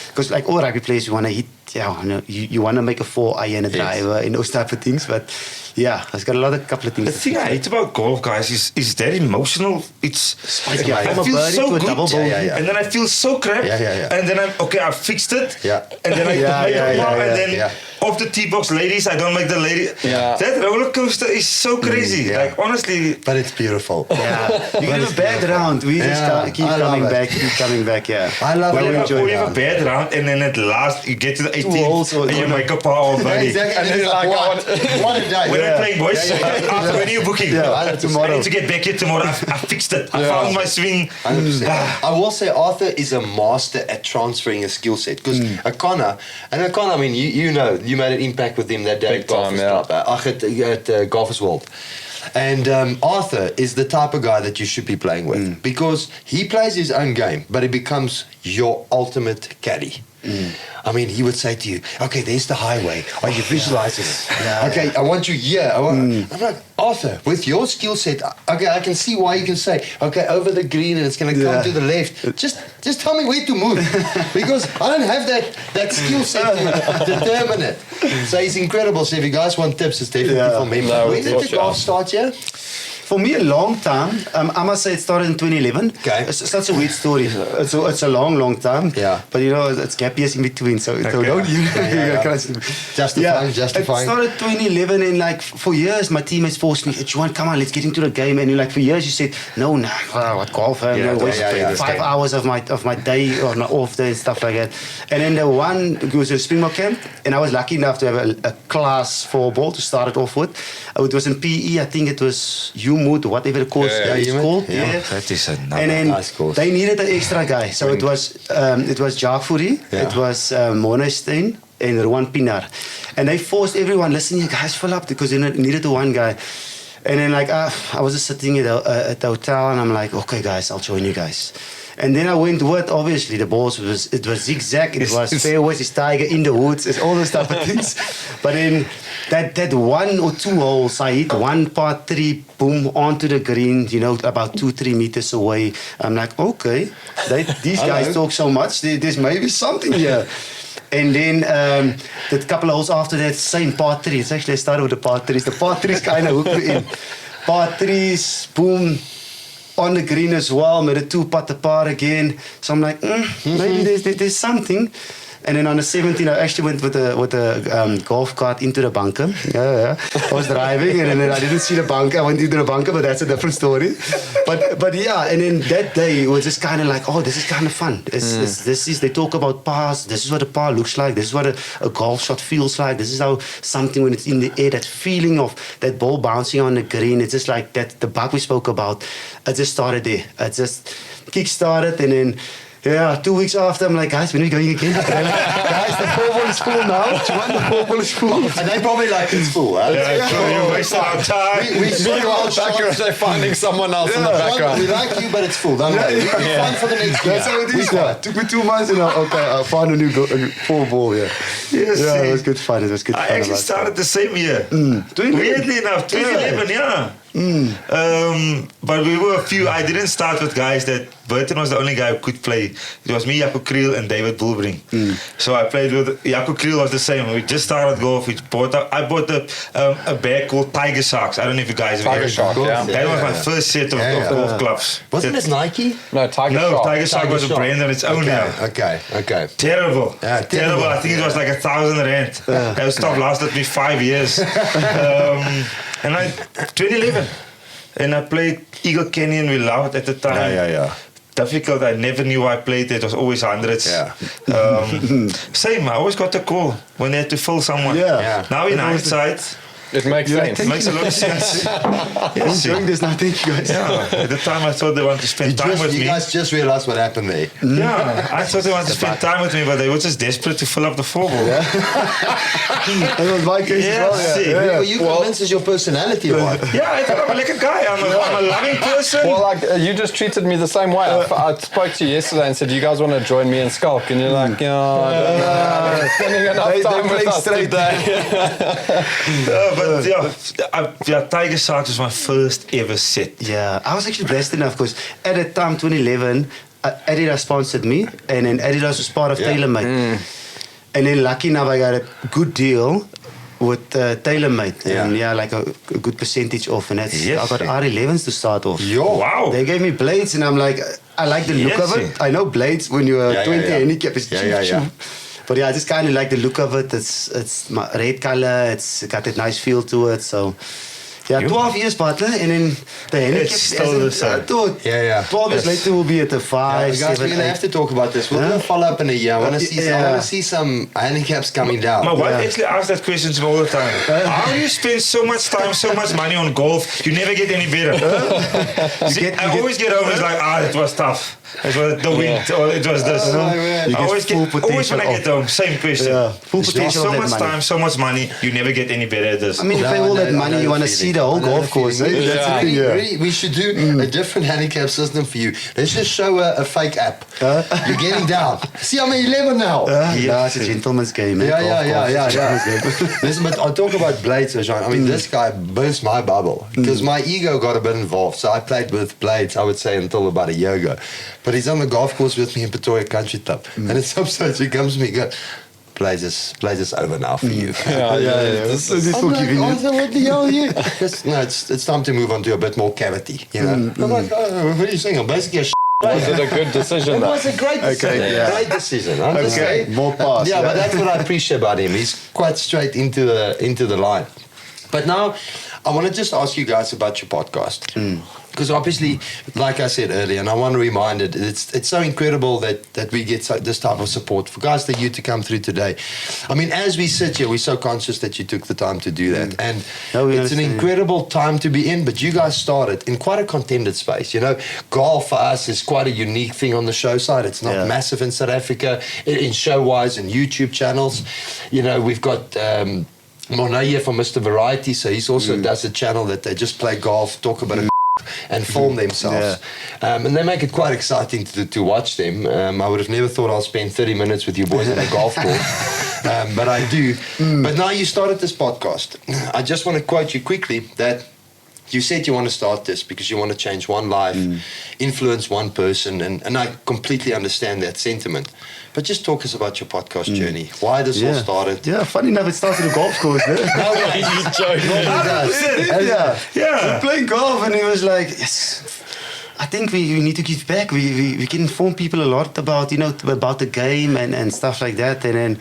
Because like all rugby players, you want to hit. You want to make a 4-iron driver and those type of things. But I've got a couple of things. The thing I hate about golf, guys, is that emotional. It's Spiky. I feel so good, Yeah. and then I feel so crap, and then I fixed it, and then I make a par, and then off the tee box, ladies, I don't make the lady. Yeah. That roller coaster is so crazy. Like honestly, but it's beautiful. You get a bad round. We just keep coming back. Yeah, I love it. Or you have a bad round, and then at last you get to the 18th, and you make a par already. Exactly. And then you're like, what a day. When I'm playing, boys, after when are you booking? Tomorrow. I need to get back here tomorrow. I fixed it. I found my swing. 100%. I will say Arthur is a master at transferring a skill set because Akana, I mean, you made an impact with him that day Big time, at Golfers World. And Arthur is the type of guy that you should be playing with because he plays his own game, but he becomes your ultimate caddy. I mean, he would say to you, okay, there's the highway. Are you visualizing it? Okay, I want you here. I'm like, Arthur, with your skill set, okay, I can see why you can say, okay, over the green and it's going to come to the left. Just tell me where to move because I don't have that skill set to determine it. So he's incredible. So if you guys want tips, it's definitely from him. When did the golf start here? For me, a long time. I must say it started in 2011. Okay. It's such a weird story. It's a long time. Yeah. But it's gap years in between. So don't you? Justifying. It started 2011 and like for years my teammates forced me, Juan, come on, let's get into the game. And for years you said, no, what golf? Waste 5 hours of my day or my off day and stuff like that. And then the one was a Springbok camp and I was lucky enough to have a class 4 ball to start it off with. It was in PE, I think it was Mood, whatever the course is called. That is another and then nice course. They needed an extra guy. So it was Jacques Fourie, it was Monestein and Ruan Pinar. And they forced everyone, listen, you guys fill up because they needed the one guy. And then I was just sitting at the hotel and I'm like, okay guys, I'll join you guys. And then I went with, obviously, the balls it was zigzag, it was fairways, it's tiger in the woods, it's all those type of things. But then that 1 or 2 holes, I hit one par 3, boom, onto the green, about 2-3 meters away. I'm like, okay, these guys talk so much, there's maybe something here. And then the couple of holes after that, same par 3. It's actually I started with the par 3s. The par 3s kind of hooked me in. Par 3s, boom. On the green as well, made a 2-putt par again. So I'm like, maybe there's something. And then on the 17th, I actually went with a golf cart into the bunker. I was driving, and then I didn't see the bunker. I went into the bunker, but that's a different story. But and then that day it was just kind of like, oh, this is kind of fun. They talk about pars. This is what a par looks like. This is what a golf shot feels like. This is how something when it's in the air, that feeling of that ball bouncing on the green. It's just like that. The bug we spoke about. I just started there. I just kick-started, and then. 2 weeks after, I'm like, guys, when are we going again? Like, guys, the 4-ball is full now. Juan, the 4-ball is full. And they probably like it's full, huh? You're wasting our time. We Meanwhile, background, they're finding someone else in the background. We like you, but it's full. Don't worry. We'll find for the next year. That's how it is. Took me 2 months, and I found a new 4-ball. Yes, it was good fun. I actually started the same year. Weirdly enough, 2011, but we were a few. I didn't start with guys that Burton was the only guy who could play. It was me, Jaco Kriel, and David Bulbring. So I played with Jaco Kriel. Was the same. We just started golf. I bought a bag called Tiger Sharks. I don't know if you guys have Tiger Shark, That was my first set of golf clubs. Wasn't it Nike? No, Tiger Shark. No, Tiger Shark was a brand on its own now. Okay. Terrible. Terrible. I think it was like 1,000 rand. That stuff lasted me 5 years. And 2011. And I played Eagle Canyon. We loved it at the time. Difficult. I never knew I played. It was always hundreds. Same. I always got the call when they had to fill someone. Now in hindsight, It makes You're like, sense. It makes a lot of sense. Yes, Doing this now, thank you guys. yeah. At the time, I thought they wanted to spend time with You me. guys just realized what happened there. Yeah, I thought they wanted to spend time with me, but they were just desperate to fill up the four ball. That was my case as well. see. Yeah. Were you convinced it's your personality, or what? Yeah, I thought I'm a lekker guy. I'm a loving person. Well, like you just treated me the same way. I spoke to you yesterday and said, "You guys want to join me in Skulk?" And you're like, "Yeah, I don't know. I'm spending enough time with us today." But yeah, Tiger Sharks was my first ever set. Yeah, I was actually blessed enough because at the time, 2011, Adidas sponsored me, and then Adidas was part of TaylorMade. And then lucky enough, I got a good deal with TaylorMade. Yeah. And yeah, like a good percentage off. And that's, Yes, I got R11s to start off. Wow. They gave me blades, and I'm like, I like the look Yes, of it. I know blades when you're 20 handicap is Yeah. But yeah, I just kind of like the look of it. It's my red color. It's got a nice feel to it. So yeah, 12 years, partner, and then the handicap. It's still the same. 12 years later, we'll be at the 5, guys, 7, we're gonna 8. have to talk about this. We're gonna follow up in a year. I want to see. I want to see some handicaps coming down. My wife actually asks that question to me all the time. How do you spend so much time, so much money on golf? You never get any better. I always get home and it's like, it was tough. It was the wind, or it was this. You I always full get, always when I get home, same question. Yeah, full You spend potential so of that much money. time, so much money, you never get any better at this. I mean, you pay all that money, you want to see the whole golf course. Eh? That's the thing, yeah. Really, we should do a different handicap system for you. Let's just show a fake app. You're getting down. See, I'm 11 now. Yeah, it's a gentleman's game. Eh? Yeah. Listen, but I'll talk about blades, Jean. I mean, this guy burst my bubble because my ego got a bit involved. So I played with blades, I would say, until about a year ago. But he's on the golf course with me in Pretoria Country Club. And at some stage he comes to me and goes, Blades is over now for you. This is I'm like, Arthur, what the hell are you? No, it's time to move on to a bit more cavity, you know. I'm like, what are you saying? I'm basically a Was it a good decision? It though? was a great decision. Okay, yeah. Great decision. I'm just Okay, saying. more pass. Yeah, but that's what I appreciate about him. He's quite straight into the line. But now, I want to just ask you guys about your podcast. Because obviously, like I said earlier, and I want to remind it, it's so incredible that we get this type of support for guys like you to come through today. I mean, as we sit here, we're so conscious that you took the time to do that. And it's an incredible time to be in, but you guys started in quite a contended space. You know, golf for us is quite a unique thing on the show side. It's not massive in South Africa, in show-wise and YouTube channels. You know, we've got... Mona here from Mr. Variety, so he's also does a channel that they just play golf, talk about it, and film themselves. And they make it quite exciting to watch them. I would have never thought I'll spend 30 minutes with you boys on a golf course, but I do. But now you started this podcast. I just want to quote you quickly that you said you want to start this because you want to change one life, influence one person, and I completely understand that sentiment. But just talk us about your podcast journey. Why this all started. Yeah, funny enough, it started a golf course. No way. He's joking. We're playing golf, and he was like, yes. I think we need to give back. We can inform people a lot about, about the game and stuff like that. And then,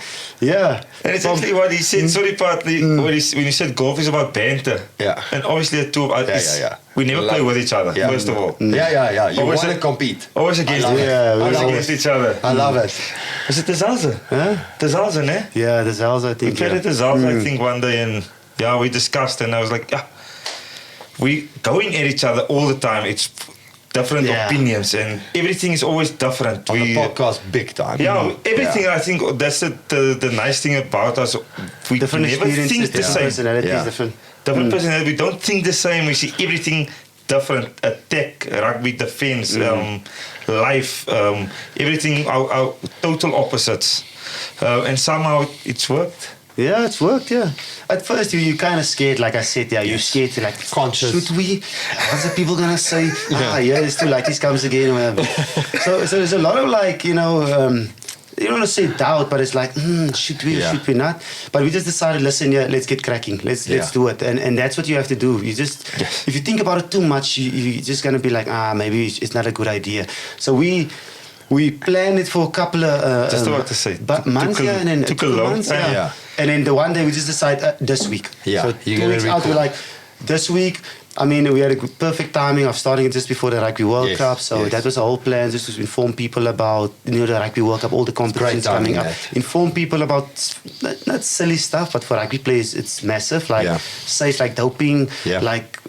And it's actually what he said, sorry, partly, when he said golf is about banter. Yeah. And obviously the two of us, we never play with each other, first of all. Yeah. You Always want to compete. Always against each other. I love it. Was it the Zalze? The Zalze, ne? Yeah, the Zalze, I We think. played at the Zalze, I think, one day, and we discussed, and I was like, we going at each other all the time. It's different opinions, and everything is always different. On the podcast, big time. Yeah, everything. I think that's the nice thing about us. We Different never think the same. Personality is different. Different personality. We don't think the same. We see everything different. Attack, rugby, defense, life, everything. Our total opposites, and somehow it's worked. Yeah, it's worked, At first, you kind of scared, like I said, you're scared to conscious. Should we? What's the people going to say? It's too like this comes again. Whatever. so there's a lot of you don't want to say doubt, but it's like, should we or should we not? But we just decided, listen, let's get cracking. Let's do it. And that's what you have to do. You just, if you think about it too much, you're just going to be like, maybe it's not a good idea. So we planned it for a couple of just about to say, months, and then took a long time. And then the one day we just decided this week. Yeah, so 2 weeks out, we're like, this week, I mean, we had a perfect timing of starting it just before the Rugby World Cup. So that was the whole plan, just to inform people about, the Rugby World Cup, all the competitions coming up. Inform people about not silly stuff, but for rugby players, it's massive. Like safe, like doping, like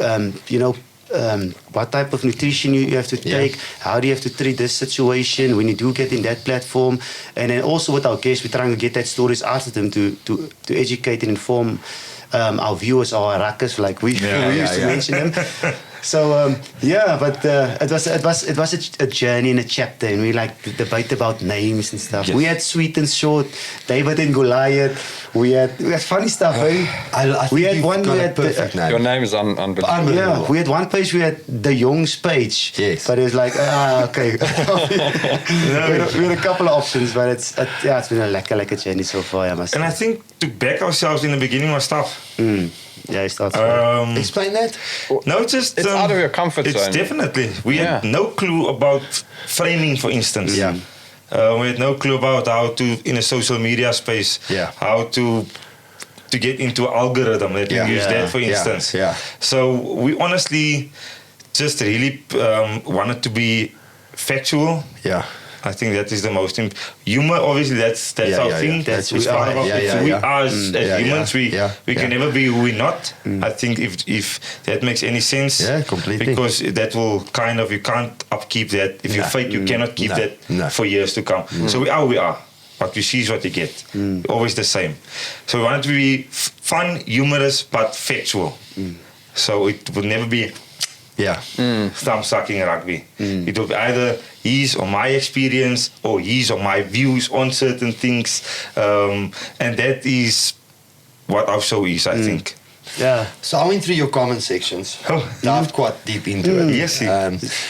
what type of nutrition you have to take, how do you have to treat this situation when you do get in that platform. And then also with our guests, we're trying to get that stories out of them to educate and inform our viewers, our ruckers, like we used to mention them. So but it was a journey and a chapter, and we like debate about names and stuff. We had sweet and short, David and Goliath. We had funny stuff. We had one. We had perfect name. Your name is unbelievable. Yeah, we had one page. We had De Jongh's page. Yes, but it was like okay. we had a couple of options, but it's been a lekker journey so far. And I think to back ourselves in the beginning was tough. Yeah, it starts. Explain that. No, just it's out of your comfort zone. It's definitely. We had no clue about framing, for instance. Yeah. We had no clue about how to, in a social media space, how to get into an algorithm. Let me use that, for instance. Yeah. So we honestly just really wanted to be factual. Yeah. I think that is the most humor. Obviously, that's our thing. That's it's part of our. We are as humans. We can never be who we're not. I think if that makes any sense. Yeah, completely. Because that will you can't upkeep that. If you fake, you cannot keep that for years to come. So we are. What you see is what you get. Always the same. So we want it to be fun, humorous, but factual. So it would never be. Thumb sucking rugby. It will be either his or my experience or his or my views on certain things. And that is what our show is, I think. Yeah. So I went through your comment sections. Dived quite deep into it. Yes,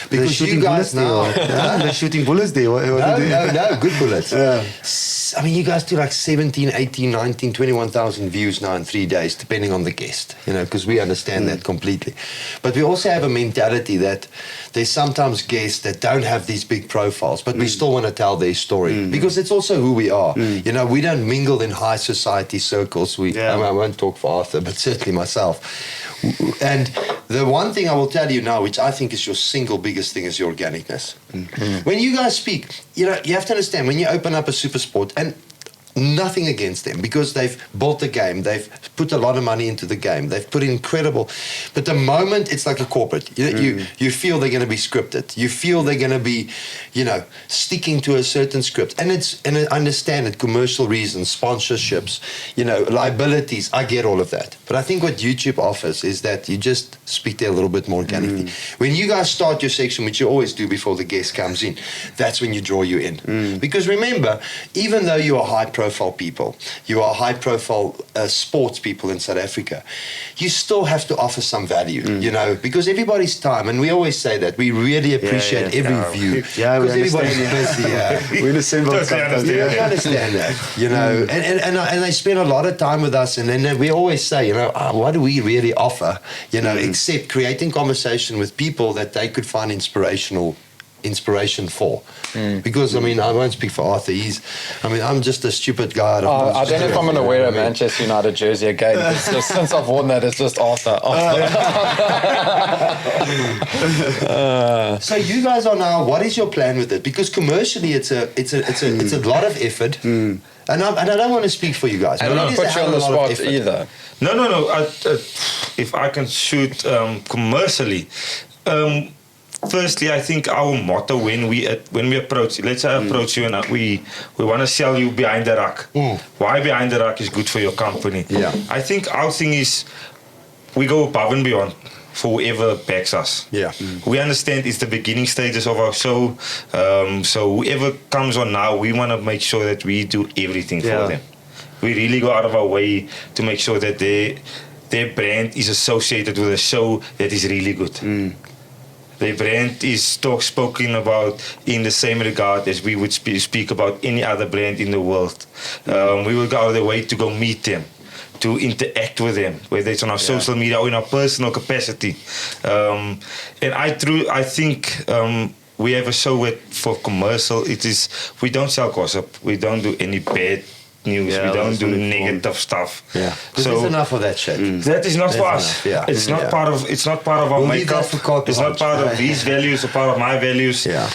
because you guys now... They're shooting bullets there. No, good bullets. I mean, you guys do like 17, 18, 19, 21,000 views now in 3 days, depending on the guest, because we understand that completely. But we also have a mentality that there's sometimes guests that don't have these big profiles, but we still want to tell their story because it's also who we are. We don't mingle in high society circles. I won't talk for Arthur, but certainly myself. And the one thing I will tell you now, which I think is your single biggest thing, is your organicness. When you guys speak, you have to understand, when you open up a super sport, and nothing against them, because they've built the game, they've put a lot of money into the game, they've put incredible, but the moment it's like a corporate, you feel they're going to be scripted, you feel they're going to be, sticking to a certain script, and I understand it, commercial reasons, sponsorships, liabilities, I get all of that, but I think what YouTube offers is that you just speak there a little bit more organically. When you guys start your section, which you always do before the guest comes in, that's when you draw you in, because remember, even though you are high-profile people, you are high-profile sports people in South Africa, you still have to offer some value, because everybody's time, and we always say that, we really appreciate every view. Because everybody's busy. We understand we understand that, and they spend a lot of time with us, and then we always say, what do we really offer, except creating conversation with people that they could find inspiration for. Because, I won't speak for Arthur. I'm just a stupid guy. I don't know if I'm going to wear a Manchester United jersey again. It's just, since I've worn that, it's just Arthur. So you guys are now, what is your plan with it? Because commercially, it's a lot of effort. And I don't want to speak for you guys. And not put you on the spot either. No. If I can shoot commercially, firstly, I think our motto when we approach, let's say I approach you and we want to sell you Behind The Ruck. Why Behind The Ruck is good for your company? I think our thing is we go above and beyond for whoever backs us. We understand it's the beginning stages of our show, so whoever comes on now, we want to make sure that we do everything for them. We really go out of our way to make sure that their brand is associated with a show that is really good. Their brand is spoken about in the same regard as we would speak about any other brand in the world. We will go out of the way to go meet them, to interact with them, whether it's on our social media or in our personal capacity. And I think we have a show for commercial. We don't sell gossip. We don't do any bad news. Yeah, we don't always do wanna inform. negative stuff. Yeah. So There's enough of that shit. that is not That's for us. enough, yeah. It's not Yeah. part of. It's not part of our We'll leave makeup. that for Carte It's not Blanche. part of his values or part of my values. Yeah.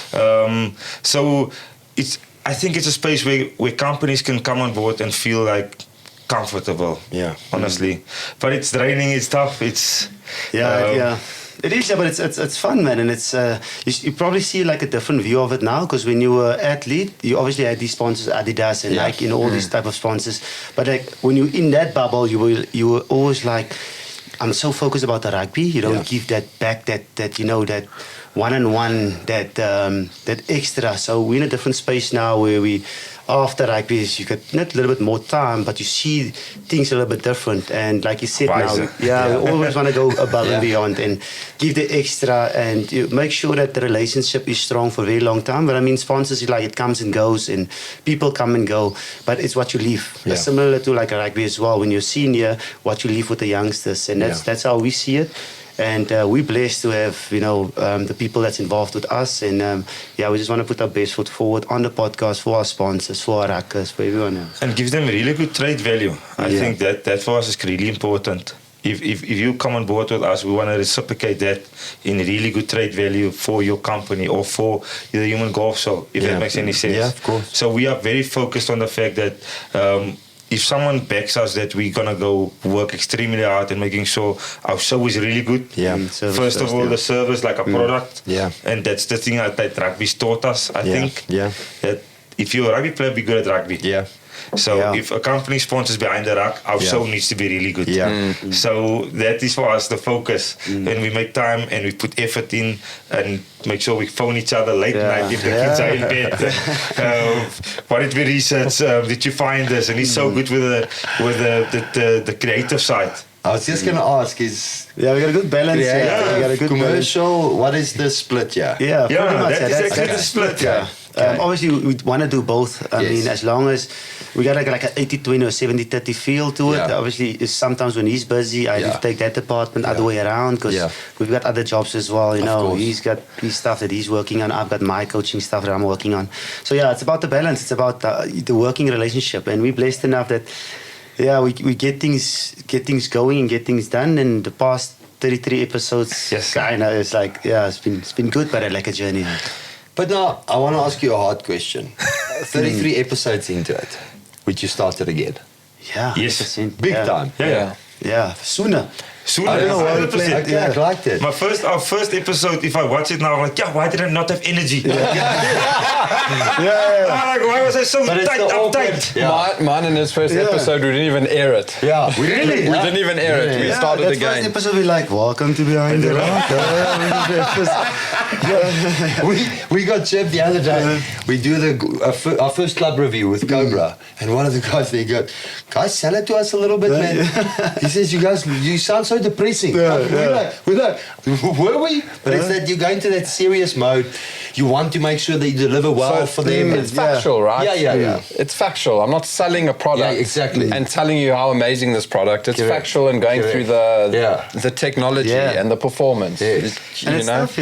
So it's. I think it's a space where companies can come on board and feel like comfortable. Yeah. Honestly, but it's draining. It's tough. It's. Yeah. It is, yeah, but it's fun, man, and it's you probably see like a different view of it now, because when you were athlete, you obviously had these sponsors, Adidas and Yeah. Nike, you know, all these type of sponsors. But like when you're in that bubble, you were always like, I'm so focused about the rugby. You don't give that back, that you know, that one-on-one, that extra. So we're in a different space now where we, after rugby, you get not a little bit more time, but you see things a little bit different. And like you said Wiser. now, we always want to go above and beyond and give the extra, and you make sure that the relationship is strong for a very long time. But I mean, sponsors, like, it comes and goes, and people come and go, but it's what you leave. Yeah. It's similar to like a rugby as well. When you're senior, what you leave with the youngsters, and that's how we see it. And we're blessed to have, you know, the people that's involved with us. And we just want to put our best foot forward on the podcast for our sponsors, for our rackers, for everyone else. And give them really good trade value. I think that for us is really important. If you come on board with us, we want to reciprocate that in really good trade value for your company or for the Human Golf Show, if that makes any sense. Yeah, of course. So we are very focused on the fact that if someone backs us, that we're going to go work extremely hard and making sure our show is really good. Yeah. First of all, the service, like a product. Yeah. And that's the thing that rugby's taught us, I think. Yeah. That if you're a rugby player, be good at rugby. Yeah. So if a company sponsors Behind The Ruck, our show needs to be really good. Yeah. So that is for us the focus. And we make time and we put effort in and make sure we phone each other late night if the kids are in bed. What did we research? Did you find this? And he's so good with the creative side. I was just going to ask, we got a good balance. We got a good commercial, what is the split? Yeah, Yeah, pretty much. that is exactly the split. Yeah. Obviously, we want to do both. I mean, as long as we got like an 80-20 or 70-30 feel to it. Obviously, it's sometimes when he's busy, I just take that department other way around, because we've got other jobs as well. You know, he's got his stuff that he's working on. I've got my coaching stuff that I'm working on. So it's about the balance. It's about the working relationship, and we're blessed enough that we get things going and get things done. And the past 33 episodes, kind of, it's like it's been good, but like a journey. But now, I want to ask you a hard question. 33 episodes into it, would you start it again? Yeah. Yes. Big time. Yeah. Sooner. I don't know why we played. Okay, I liked it. Our first episode, if I watch it now, I'm like, why did I not have energy? Why was I so uptight? Mine in his first episode, we didn't even air it. Yeah, we really? We didn't even air it. We started again. First episode, we're like, welcome to Behind The Ruck. We got Jeff the other day. We do our first club review with Cobra, and one of the guys there goes, guys, sell it to us a little bit, man. He says, you sound so depressing. We're like, were we? But it's that you go into that serious mode. You want to make sure that you deliver well for them. It's factual, right? Yeah. It's factual. I'm not selling a product exactly. and telling you how amazing this product. It's factual and going through the technology and the performance. Yes. And it's tough,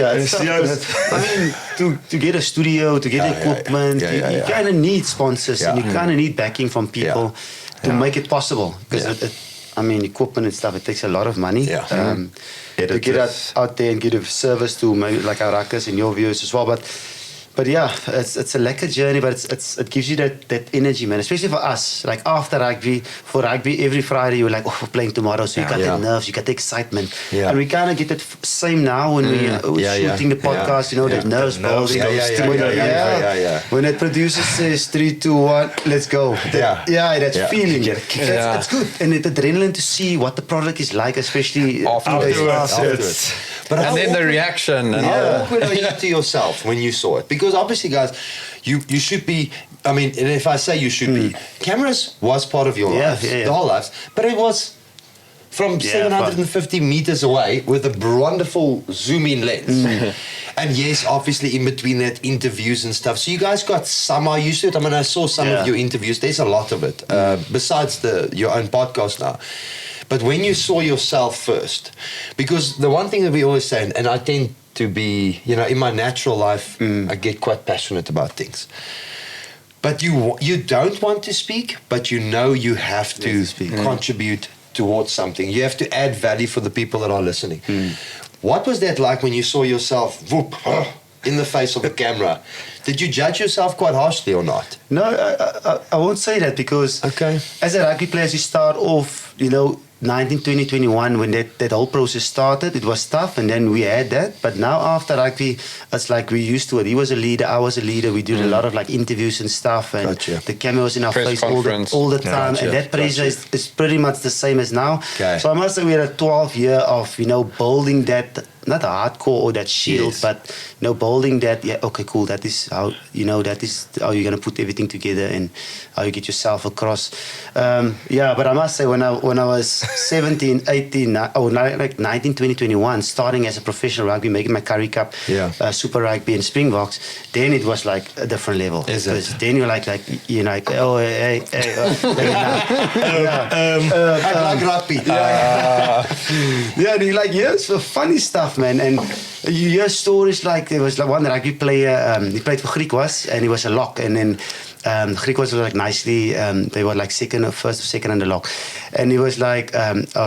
I mean, to get a studio, to get equipment, you kind of need sponsors and you kind of need backing from people to make it possible. Because equipment and stuff, it takes a lot of money. To get out there and give a service to maybe like our rackers and your viewers as well. But it's a lekker journey, but it gives you that energy, man. Especially for us, like after rugby, for rugby, every Friday you're like, we're playing tomorrow, so you got the nerves, you got the excitement, and we kind of get that same now when we're shooting the podcast. You know, that nerves building. When the producer says 3, 2, 1, let's go. That feeling. That's good, and the adrenaline to see what the product is like, especially afterwards. And then the reaction. And how awkward are you to yourself when you saw it? Because obviously, guys, you should be. I mean, and if I say you should be, cameras was part of your life, the whole life, but it was from 750 meters away with a wonderful zoom-in lens. And yes, obviously in between that, interviews and stuff. So you guys got somehow used to it. I mean, I saw some of your interviews. There's a lot of it, besides your own podcast now. But when you saw yourself first, because the one thing that we always say, and I tend to be, in my natural life, I get quite passionate about things. but you don't want to speak, but you know you have to contribute towards something. You have to add value for the people that are listening. What was that like when you saw yourself in the face of the camera? Did you judge yourself quite harshly or not? No, I won't say that, because as a rugby player, you start off, 19, 20, 21, when that whole process started, it was tough, and then we had that. But now after rugby, it's like we're used to it. He was a leader, I was a leader. We did a lot of like interviews and stuff, and the camera was in our face all the time. And that pressure is pretty much the same as now. So I must say we had a 12-year of, building that, not a hardcore or that shield, but building that. Cool. That is how that is how you're gonna put everything together and how you get yourself across. But I must say when I was 17, 18, like 19, 20, 21, starting as a professional rugby, making my Currie Cup, Super Rugby and Springboks, then it was like a different level. Because then you're like you're like, oh hey, I like rugby. You're like, it's for funny stuff, man. And you hear stories like there was like one rugby player, he played for Griquas and he was a lock, and then Griquas was like nicely, they were like first or second on the lock, and he was like,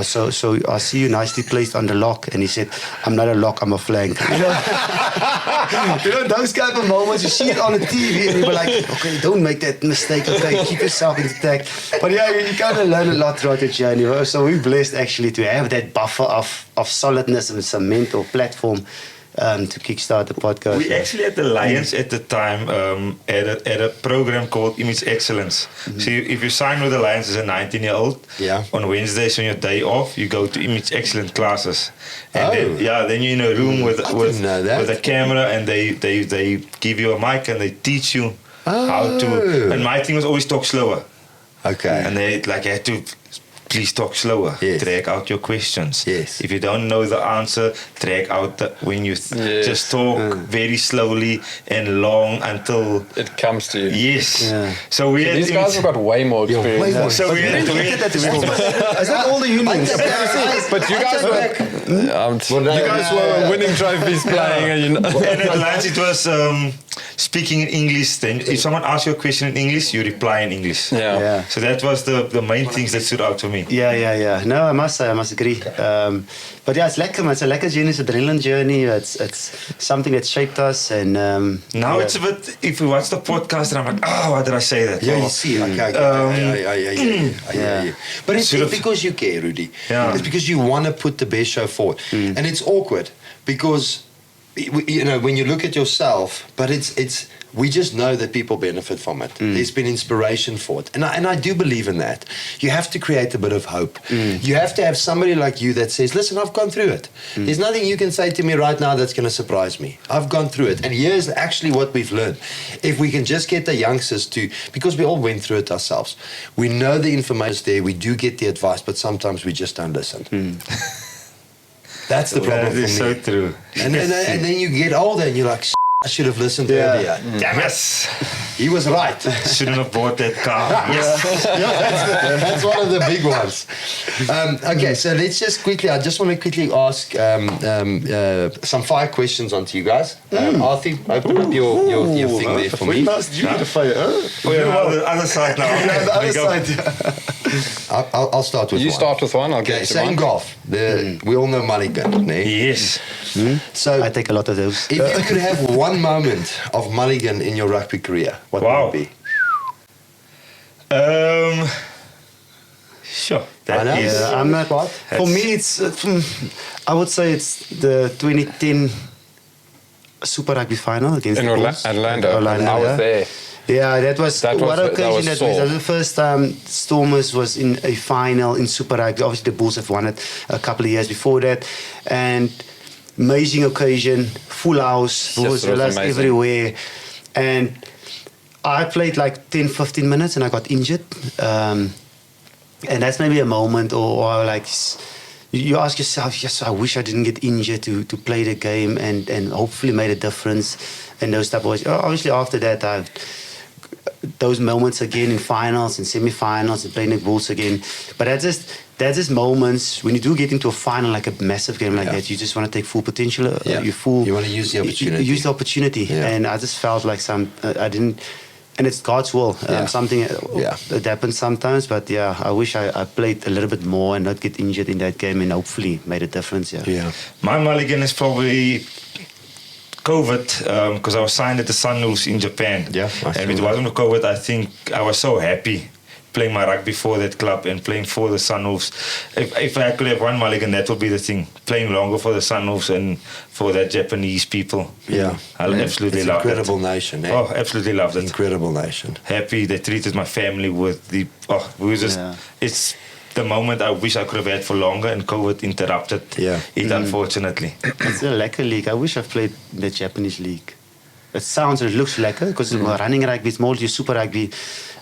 so I see you nicely placed on the lock, and he said, I'm not a lock, I'm a flank. Those kind of moments, you see it on the TV and you were like, okay, don't make that mistake, okay, keep yourself intact. But you kind of learn a lot throughout the journey. So we're blessed actually to have that buffer of solidness and cement or platform to kickstart the podcast. We actually at the Lions at the time had a program called Image Excellence. So if you sign with the Lions as a 19-year-old, on Wednesdays on your day off, you go to Image Excellence classes. And then you're in a room with a camera, and they give you a mic and they teach you how to. And my thing was always talk slower. And they had to. Please talk slower. Drag out your questions. If you don't know the answer, drag out when you just talk very slowly and long until it comes to you. So these guys have got way more experience. So we had is that all the unions? But you guys were winning trophies playing. And at Lions it was speaking in English. Then if someone asks you a question in English, you reply in English. So that was the main things that stood out to me. No, I must agree. But it's lekker, man. It's a lekker journey. It's an adrenaline journey. It's something that shaped us. And now it's a bit. If we watch the podcast, and I'm like, why did I say that? You see, But it's because you care, Rudy. It's because you want to put the best show forward, and it's awkward because when you look at yourself, but it's. We just know that people benefit from it. There's been inspiration for it. And I do believe in that. You have to create a bit of hope. You have to have somebody like you that says, listen, I've gone through it. There's nothing you can say to me right now that's going to surprise me. I've gone through it. And here's actually what we've learned. If we can just get the youngsters to, because we all went through it ourselves, we know the information's there, we do get the advice, but sometimes we just don't listen. That's the problem for me. That is so true. And then you get older and you're like, I should have listened earlier. Damn it. He was right. Shouldn't have bought that car. That's one of the big ones. Okay, so let's just quickly, I just want to quickly ask some 5 questions onto you guys. Arthur, open up your thing there for me. We must do the fire. We're on the other side now. The other side, I'll start with one. You start with one, I'll get to same one. golf. We all know Mulligan. Yes. So I take a lot of those. if you could have one moment of Mulligan in your rugby career, what would it be? Sure. I'm not. For me, it's. I would say it's the 2010 Super Rugby final against In the Bulls. Orlando. I was there. Yeah, that was what occasion that was. That was the first time Stormers was in a final in Super Rugby. Obviously, the Bulls have won it a couple of years before that, and amazing occasion, full house, Bulls everywhere, and I played like 10-15 minutes and I got injured, and that's maybe a moment or like. You ask yourself, yes, I wish I didn't get injured to play the game and hopefully made a difference and those type of ways. Obviously, after that, those moments again in finals and semi-finals and playing the Bulls again. But that's just moments when you do get into a final, like a massive game like that, you just want to take full potential. You want to use the opportunity. Use the opportunity. And I just felt like and it's God's will. Something that happens sometimes, but I wish I played a little bit more and not get injured in that game, and hopefully made a difference. My mulligan is probably COVID, because I was signed at the Sunwolves in Japan. And it wasn't for COVID. I think I was so happy playing my rugby for that club and playing for the Sunwolves. If I could have one mulligan, that would be the thing. Playing longer for the Sunwolves and for that Japanese people. I absolutely love it. Incredible nation. Eh? Oh, absolutely loved it. Incredible nation. Happy. They treated my family with the... It's the moment I wish I could have had for longer, and COVID interrupted it, unfortunately. It's a lekker league. I wish I've played in the Japanese league. It looks lekker, because running rugby is more your super rugby.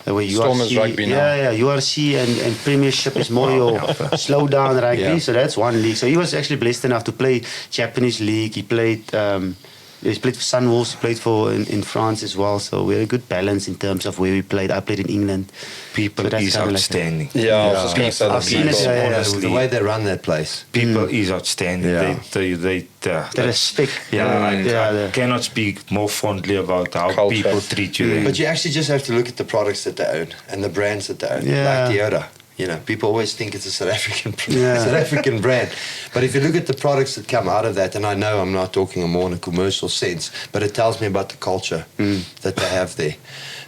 Where Stormers rugby now. URC and Premiership is more your slow down rugby. So that's one league. So he was actually blessed enough to play Japanese league. He played for Sunwolves. He played in France as well. So we had a good balance in terms of where we played. I played in England. People is outstanding. I was just going to say I've seen it. Honestly, the way they run that place. People is outstanding. The respect. I cannot speak more fondly about how Culture. people treat you. But you actually just have to look at the products that they own and the brands that they own. Like Toyota. You know, people always think it's a South African brand. But if you look at the products that come out of that, and I know I'm not talking more in a commercial sense, but it tells me about the culture that they have there.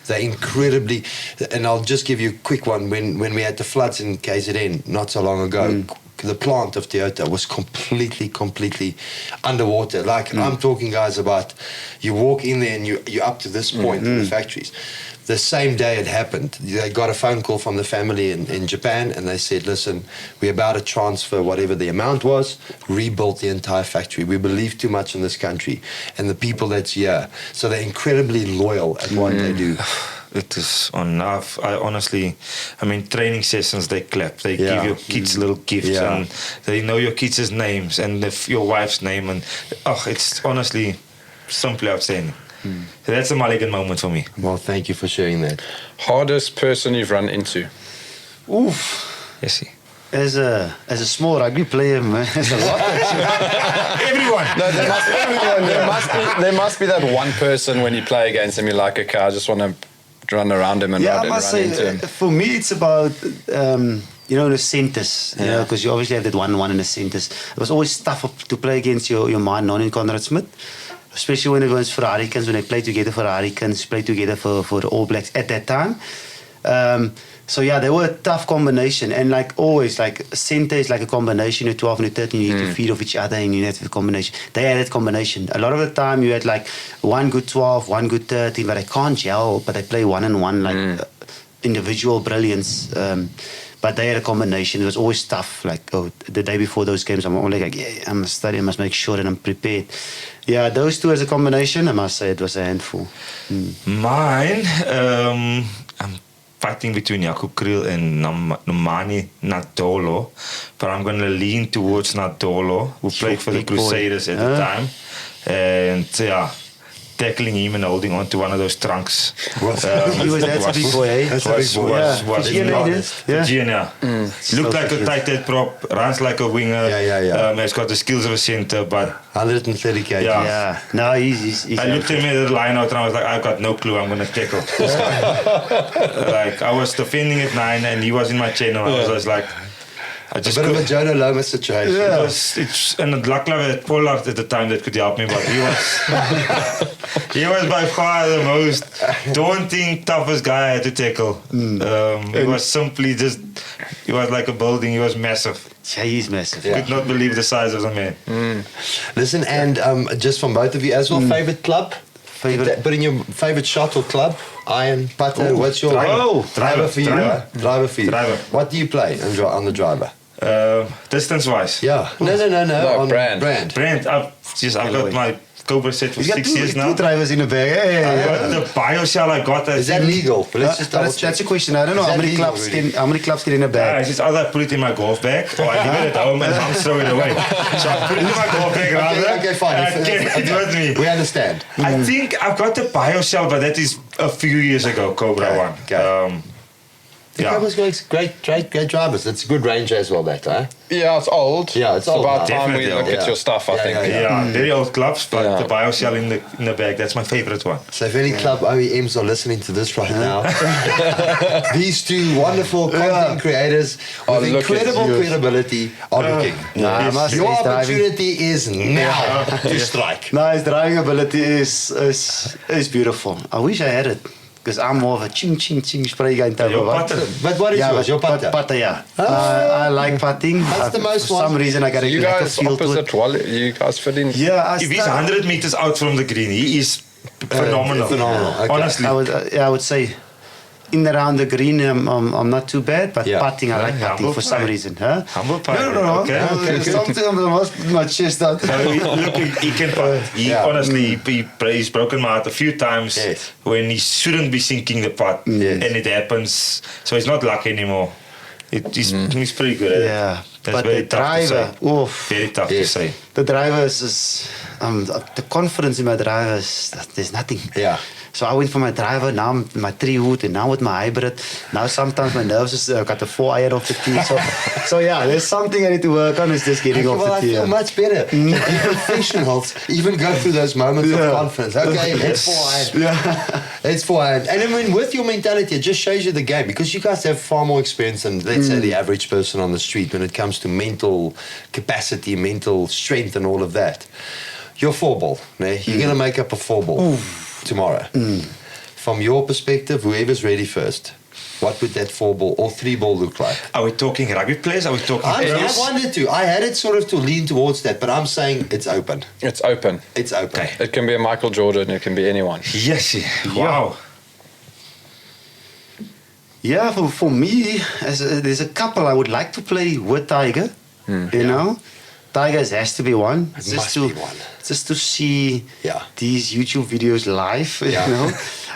They're incredibly, and I'll just give you a quick one. When we had the floods in KZN not so long ago, the plant of Toyota was completely underwater. Like, I'm talking, guys, about you walk in there and you're up to this point in the factories. The same day it happened, they got a phone call from the family in Japan, and they said, listen, we're about to transfer whatever the amount was, rebuild the entire factory. We believe too much in this country and the people that's here. So they're incredibly loyal at what they do. It is enough. Training sessions, they clap. They give your kids little gifts, and they know your kids' names and your wife's name. And it's honestly simply outstanding. So that's a mulligan moment for me. Well, thank you for sharing that. Hardest person you've run into? Oof. Yes, As a small rugby player, man, there's a lot. Everyone. No, there must be that one person when you play against him, you're like, okay, I just want to run around him and run into him. For me, it's about the centers, because you obviously have that 1-1 in the centers. It was always tough to play against your man, non in Conrad Smith. Especially when it was for Hurricanes, when they played together for Hurricanes, played together for the All Blacks at that time. They were a tough combination. And like always, like centre is like a combination. You're 12 and you're 13, you need to feed off each other and you have a combination. They had that combination. A lot of the time you had like one good 12, one good 13, but they can't gel, but they play 1-on-1, like individual brilliance. But they had a combination. It was always tough. Like, the day before those games, I'm only like, I must study, I must make sure that I'm prepared. Yeah, those two as a combination, I must say it was a handful. Mine, I'm fighting between Jacob Kriel and Nomani Nadolo, but I'm going to lean towards Nadolo, who played for the Crusaders at the time. And tackling him and holding on to one of those trunks. He was a big boy, eh? Was Looked like a tight head prop, runs like a winger. He's got the skills of a centre, but 130 kg. Yeah. No, he's I looked at him at the line out and I was like, I've got no clue, I'm going to tackle this guy. Like, I was defending at 9 and he was in my channel. I was like, a bit of a Jonah Lomas situation. And luckily I had Pollard at the time that could help me, but he was by far the most daunting, toughest guy I had to tackle. He was simply he was like a building. He was massive. Yeah, he's massive. Could not believe the size of the man. Listen, and just from both of you as well, favourite club? Put in your favourite shot or club? Iron, putter, what's your... Driver for you. Driver for you. What do you play on the driver? Distance-wise? Yeah. No, on brand. I've got my Cobra set for 6 years now. 2 drivers in the bag. I got the BioCell I got. Is that legal? Let's just that's a question. I don't know how many clubs get in a bag. It's either I put it in my golf bag or I leave it at home and I'm throw it away. So I put it in my golf bag rather. Okay, fine. I carry it with me. We understand. I think I've got the BioCell, but that is a few years ago, Cobra one. The Cobras great drivers. It's a good range as well, that, eh? Yeah, it's old. Yeah, it's old about now. time we Definitely look old. at your stuff, I think. Very old clubs, but Yeah. the BioCell in the back, that's my favorite one. So if any club OEMs are listening to this right now, these two wonderful content creators Are with looking. incredible credibility are looking. Your opportunity is now to strike. No, his driving ability is beautiful. I wish I had it. Because I'm more of a ching spray guy type Your of guy. putter. But what is yours? Your putter? Putter, yeah. I like putting. That's the most For one. some reason, I got a You like a guys feel to it. opposite Wally, you guys fit in. Yeah, If he's 100 meters out from the green, he is phenomenal. phenomenal, okay. Honestly. I would say in around the green, I'm not too bad, but Yeah. putting, I like Yeah, putting for humble some pie. reason. Huh? Humble pie. No. Okay. Something I must put my chest out. No, look, he can putt. Honestly, he's broken my heart a few times Yes. when he shouldn't be sinking the putt, Yes. and it happens. So he's not lucky anymore. He's pretty good at it. Yeah, That's but very the tough to driver, say. oof. Very tough to Yes. say. The driver is the confidence in my driver is that there's nothing. Yeah. So I went for my driver, now my 3-wood, and now with my hybrid. Now sometimes my nerves is got the 4-iron off the tee. So yeah, there's something I need to work on. Is just getting off Well, I the tee. feel much better. Professionals even go through those moments of confidence. Okay, it's 4 iron. It's 4 iron. And I mean, with your mentality, it just shows you the game because you guys have far more experience than, let's say, the average person on the street when it comes to mental capacity, mental strength, and all of that. Your 4-ball, you're going to make up a 4-ball tomorrow. From your perspective, whoever's ready first, what would that 4-ball or 3-ball look like? Are we talking rugby players? Are we talking I pros? wanted to. I had it sort of to lean towards that, but I'm saying it's open. It's open. It's open. Okay. It can be a Michael Jordan, it can be anyone. Yes. Wow. Yeah, for me, there's a couple I would like to play with Tiger. You know, Tigers has to be one. It must be one. Just to see Yeah. these YouTube videos live. Yeah. You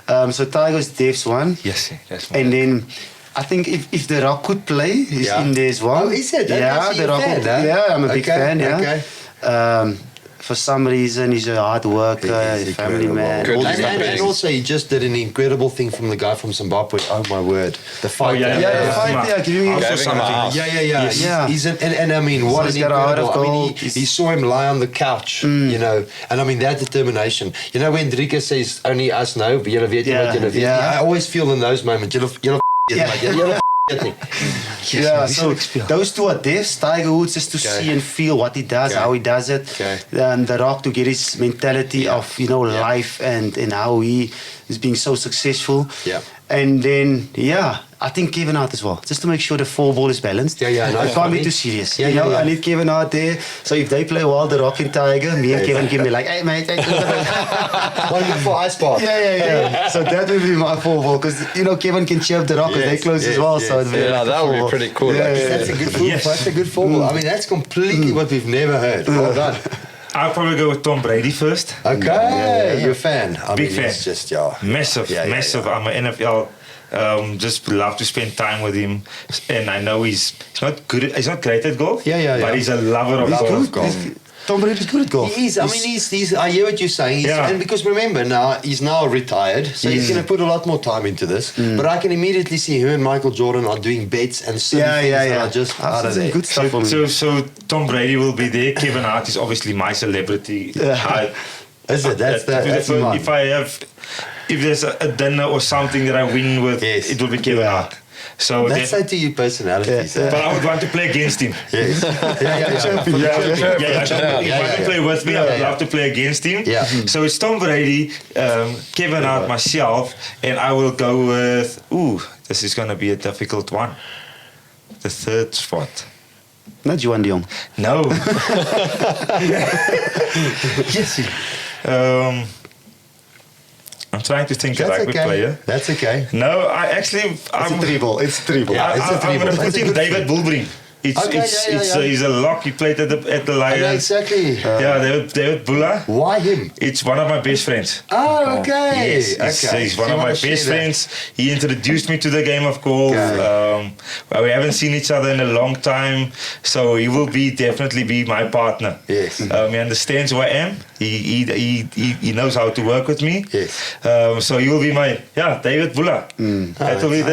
know, so Tigers Dev's one. Yes. That's my And then I think if The Rock could play, he's Yeah. in there as well. Oh, is it? That Yeah, makes you The a Rock. fan, huh? Yeah, I'm a big Okay, fan. Yeah. okay. For some reason, he's a hard worker, He's a family incredible. man. Good. all And, these and, things. and also, he just did an incredible thing from the guy from Zimbabwe. Oh my word, the fight! yeah, Yeah, Yeah. the fight, yeah, giving him Also Giving him a something. house. yeah. Yes. Yeah. He's and I mean, what he's an got a heart incredible! of I mean, gold. he saw him lie on the couch, you know, and I mean that determination. You know, when Drika says only us know, julle weet nie wat julle weet. Yeah. I always feel in those moments, julle Yeah, so those two are Devs. Tiger Woods just to see and feel what he does, how he does it. Okay. And The Rock to get his mentality of life and how he is being so successful. Yeah. And then I think Kevin Hart as well, just to make sure the 4-ball is balanced. Yeah, no, it can't be funny. too serious. Yeah, you know, yeah. I need Kevin Hart there. So if they play well, The Rock and Tiger, me and Kevin can be like, hey mate, One for ice bath. yeah. So that would be my 4-ball because Kevin can cheer up The Rock as they Yes, close yes, as well. yes. So it'd be Yeah, like a that would be 4-ball. pretty cool, Yeah, actually. yeah. That's a good football. Yes. That's a good football. I mean, that's completely what we've never heard. Well done. I'll probably go with Tom Brady first. Okay, you're a fan. I Big mean, fan. It's just Massive. I'm an NFL. Just love to spend time with him, and I know he's not good. He's not great at golf. But he's a lover of golf. Tom Brady's good at golf. He is. I mean, he's. I hear what you're saying. And because remember now, he's now retired, so he's going to put a lot more time into this. But I can immediately see him and Michael Jordan are doing bets and silly things that are just out of there. Good stuff for me. So Tom Brady will be there. Kevin Hart is obviously my celebrity. Is it? That's if there's a dinner or something that I win with, it will be Kevin Hart. So that's so to your personalities. But I would want to play against him. Yes. If I can play with me, I would love to play against him. Yeah. So it's Tom Brady, Kevin Hart, myself, and I will go with. This is going to be a difficult one. The third spot. Not Juan De Jongh. No. I'm trying to think of a rugby player. That's okay. No, I'm It's a 3-ball. It's a 3-ball. Yeah, it's a I'm going to three-ball. put in David Bulbring. He's a lock. He played at the Lions. Yeah, exactly. David Bulla. Why him? It's one of my best friends. Oh, okay. Yes, he's one of my best friends. He introduced me to the game of golf. We haven't seen each other in a long time, so he will definitely be my partner. Yes. He understands who I am. He knows how to work with me. Yes. So he will be my David Bulla. That will be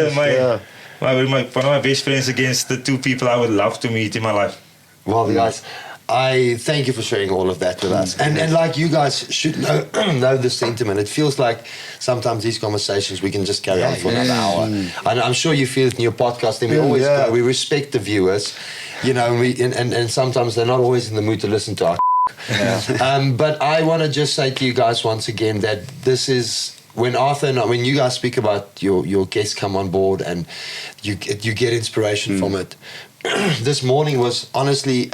one of my best friends against the 2 people I would love to meet in my life. Well, guys, I thank you for sharing all of that with us. And like you guys should know, know the sentiment. It feels like sometimes these conversations we can just carry on for another hour. And I'm sure you feel it in your podcast. And we always go, we respect the viewers, you know, and sometimes they're not always in the mood to listen to our but I want to just say to you guys once again that this is when when you guys speak about your guests come on board and you get inspiration from it. This morning was honestly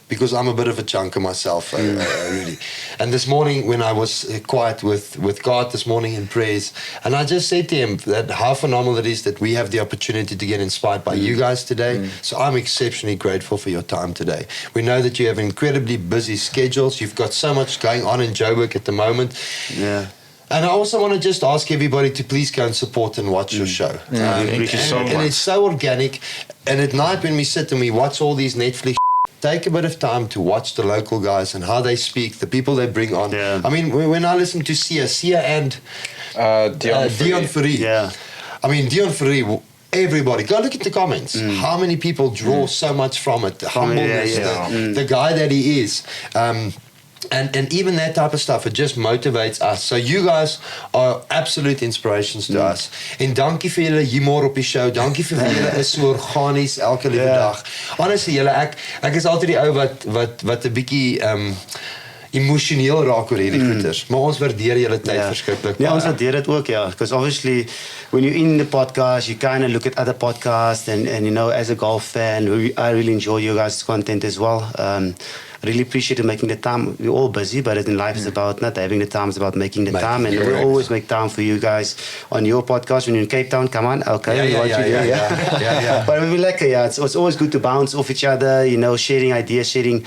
because I'm a bit of a chunker myself, Rudy. And this morning when I was quiet with God this morning in prayers, and I just said to him that how phenomenal it is that we have the opportunity to get inspired by you guys today. So I'm exceptionally grateful for your time today. We know that you have incredibly busy schedules. You've got so much going on in Joburg at the moment. Yeah. And I also want to just ask everybody to please go and support and watch your show. Thank you so much. And it's so organic. And at night when we sit and we watch all these Netflix, take a bit of time to watch the local guys and how they speak, the people they bring on. Yeah. I mean, when I listen to Sia and Dion Fourie. Yeah. I mean, Dion Fourie, everybody, go look at the comments. How many people draw so much from it. The humbleness, the guy that he is. And even that type of stuff, it just motivates us. So you guys are absolute inspirations to us. En dankie vir julle humor op die show. Dankie vir julle is so organies elke liewe dag. Honestly, julle ek is altyd die ou wat 'n bietjie emosioneel raak oor hierdie goeters. Maar ons waardeer julle tyd verskriklik. Ja, ons waardeer dit ook, ja. Because obviously, when you're in the podcast, you kind of look at other podcasts and you know, as a golf fan, I really enjoy your guys' content as well. I really appreciate you making the time. We're all busy, but in life it's about not having the time, it's about making the time. And we always make time for you guys on your podcast. When you're in Cape Town, come on, okay. Yeah. But we like it, yeah. It's always good to bounce off each other, you know, sharing ideas, sharing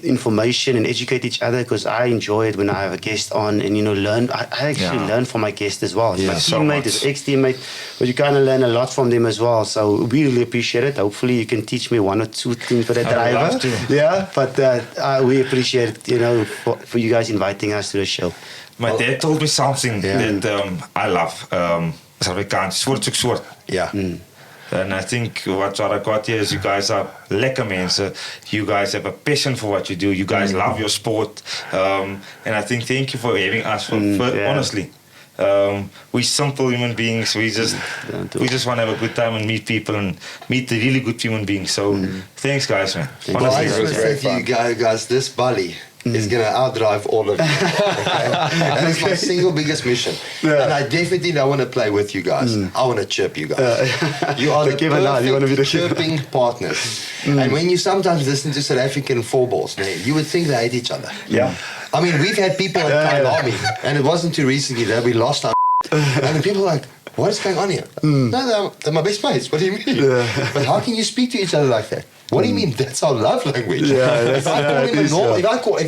information and educate each other, because I enjoy it when I have a guest on and, you know, learn. I actually learn from my guest as well. My teammate, his ex-teammate, but you kind of learn a lot from them as well. So we really appreciate it. Hopefully you can teach me 1 or 2 things for the driver. I'd love to. Yeah, but we appreciate it, you know, for you guys inviting us to the show. My dad told me something that I love. Soort. Yeah. And I think what I got here is you guys are lekker mensen. You guys have a passion for what you do. You guys love your sport. And I think thank you for having us. Honestly. We're simple human beings. We just want to have a good time and meet people and meet the really good human beings. So thanks, guys, man. Well, I just want to say to you guys, this Bali is going to outdrive all of you. Okay? That is my single biggest mission. And I definitely don't want to play with you guys. I want to chirp you guys. You are the perfect chirping partners. And when you sometimes listen to South African four balls, man, you would think they hate each other. Yeah. I mean, we've had people at Army, and it wasn't too recently that we lost our and the people are like, what is going on here? No, they're my best mates. What do you mean? But how can you speak to each other like that? What do you mean? That's our love language. If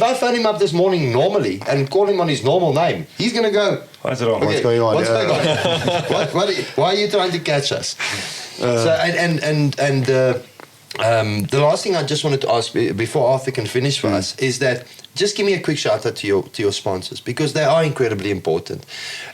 I phone him up this morning normally and call him on his normal name, he's going to go, what's wrong? Okay, what's going on? Why are you trying to catch us? The last thing I just wanted to ask before Arthur can finish for us is that just give me a quick shout out to your sponsors, because they are incredibly important.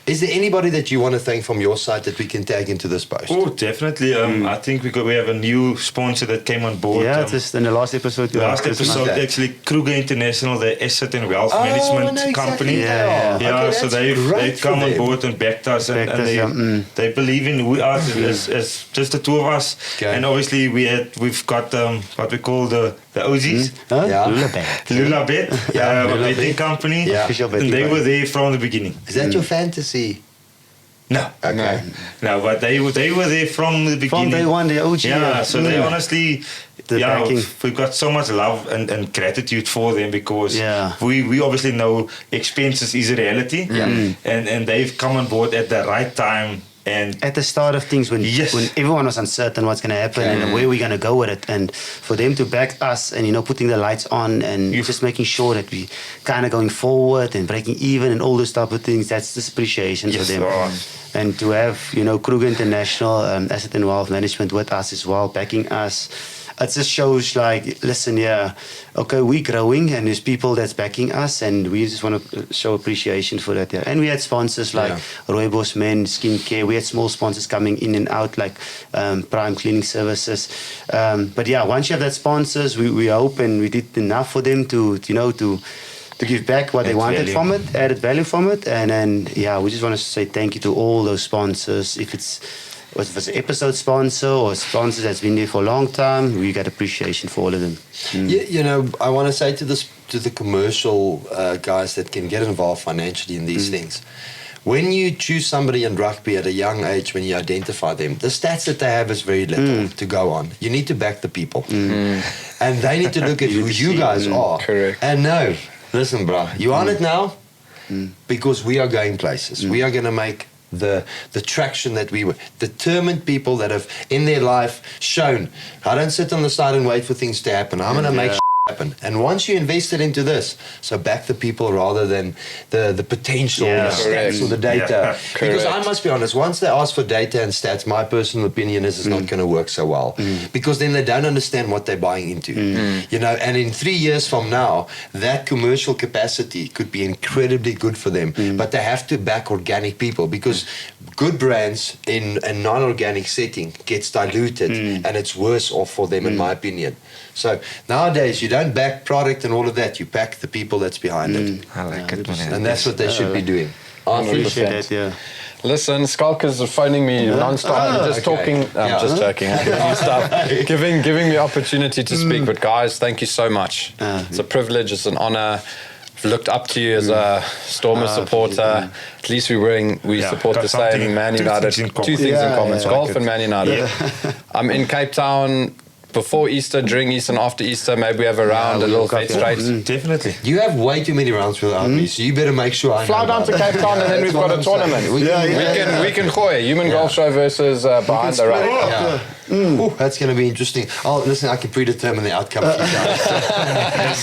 Is there anybody that you want to thank from your side that we can tag into this post? Oh, definitely. I think we have a new sponsor that came on board. Yeah, just in the last episode. Actually, Kruger International, the asset and wealth management company. Okay, so they come on board and backed us, and they believe in who we are as just the two of us. Okay. And obviously we've got what we call the Aussies. Lula Bet. Betting company. Yeah. And they were there from the beginning. Is that your fantasy? No. Okay. No, but they were there from the beginning. From day one, the OG. Yeah, so they honestly, we've got so much love and gratitude for them, because we obviously know expenses is a reality. And they've come on board at the right time. And at the start of things, when everyone was uncertain what's going to happen and where we're going to go with it, and for them to back us and, you know, putting the lights on and just making sure that we kind of going forward and breaking even and all those type of things, that's this appreciation for them. And to have, you know, Kruger International, Asset and Wealth Management with us as well, backing us. it just shows like, listen, okay, we're growing and there's people that's backing us, and we just want to show appreciation for that. Yeah. And we had sponsors like Rooibos Men, skincare. We had small sponsors coming in and out like Prime Cleaning Services. But yeah, once you have that sponsors, we hope, and we did enough for them to give back what they wanted from it, added value from it. And then, we just want to say thank you to all those sponsors. If it's an episode sponsor or a sponsor that's been there for a long time, we got appreciation for all of them. You know, I want to say to the commercial guys that can get involved financially in these things, when you choose somebody in rugby at a young age, when you identify them, the stats that they have is very little to go on. You need to back the people. And they need to look at who you guys are. Correct. And know, listen, bro, you on it now? Because we are going places. We are going to make the traction that we were. Determined people that have, in their life, shown, I don't sit on the side and wait for things to happen. I'm going to make happen. And once you invested into this, so back the people rather than the potential, the stats or the data. Because I must be honest, once they ask for data and stats, my personal opinion is it's not going to work so well. Because then they don't understand what they're buying into. You know, and in 3 years from now, that commercial capacity could be incredibly good for them. But they have to back organic people, because good brands in a non-organic setting gets diluted and it's worse off for them, in my opinion. So nowadays, you don't back product and all of that. You back the people that's behind it. I like it, man. And that's what they should be doing. I appreciate that, Listen, Skalkers are phoning me non-stop. Just talking. I'm just joking. Giving me opportunity to speak. But guys, thank you so much. It's a privilege. It's an honor. I've looked up to you as a Stormers supporter. At least we support the same Man United. Two things in common: golf and Man United. I'm in Cape Town before Easter, during Easter, and after Easter. Maybe we have a round, a little fete straight. Definitely. You have way too many rounds without me, so you better make sure I fly down to Cape Town, and then we've got a tournament. We can gooi Human Golf Show versus Behind The Ruck. Ooh, that's going to be interesting. Oh, listen, I can predetermine the outcome for you guys.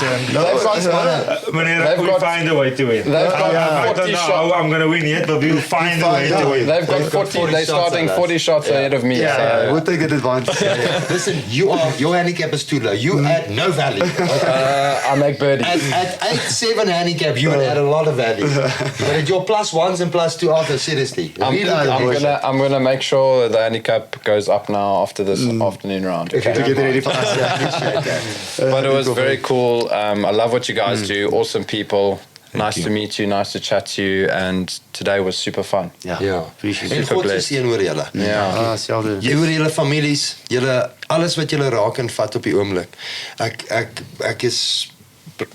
We'll find a way to win. I don't know how I'm going to win yet, but we'll find a way to win. They've got 40. They're starting 40 shots ahead of me. We'll take an advantage. Listen, your handicap is too low. You add no value. I make birdies. At 8-7 handicap, you would add a lot of value. But at your +1s and +2 after, seriously. I'm gonna make sure the handicap goes up now after this afternoon round. To get ready for us. But it was very cool. I love what you guys do. Awesome people. Nice to meet you. Nice to chat to you. And today was super fun. Appreciate En it. God se seën oor julle. Jy oor julle families, julle alles wat julle raak en vat op die oomblik. Ek is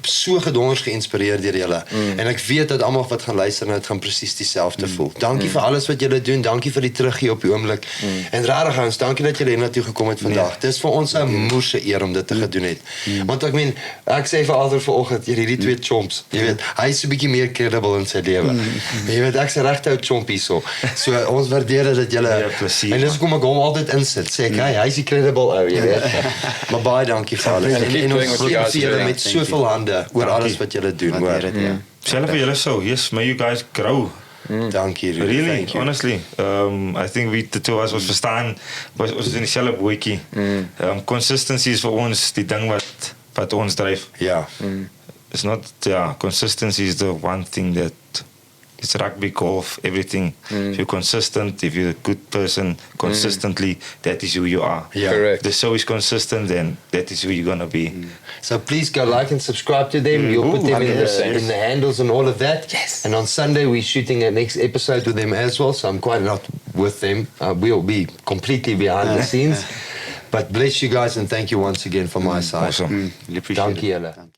so gedonders geïnspireer deur julle. En ek weet dat almal wat gaan luister en dit gaan presies dieselfde voel. Dankie vir alles wat julle doen. Dankie vir die teruggee op die oomblik. En regtig ons, dankie dat julle hiernatoe gekom het vandag. Dis vir ons 'n moerse eer om dit te gedoen het. Want ek meen, ek sê vir Arthur vanoggend, hierdie twee chomps, jy weet, hy is 'n bietjie meer credible in sy lewe. Jy weet, ek's 'n regte ou chomp hierso. So ons waardeer dit julle. En dis hoekom ek hom altyd insit. Sê ek, hy's die credible ou, jy weet. Maar baie dankie vir alles. En ons sien julle met soveel hande oor alles wat julle doen. Self vir julle so. Yes, may you guys grow. Dankie, Rudy. Really, honestly. I think the two of us verstaan, ons is in dieselfde bootjie. Consistency is vir ons die ding wat ons dryf. It's not, consistency is the one thing that it's rugby, golf, everything. If you're consistent, if you're a good person, consistently, that is who you are. Correct. The show is consistent, then that is who you're going to be. So please go like and subscribe to them. You'll put them in the handles and all of that. Yes. And on Sunday, we're shooting a next episode with them as well. So I'm quite not with them. We'll be completely behind the scenes. But bless you guys and thank you once again from my side. Awesome. Dankie julle.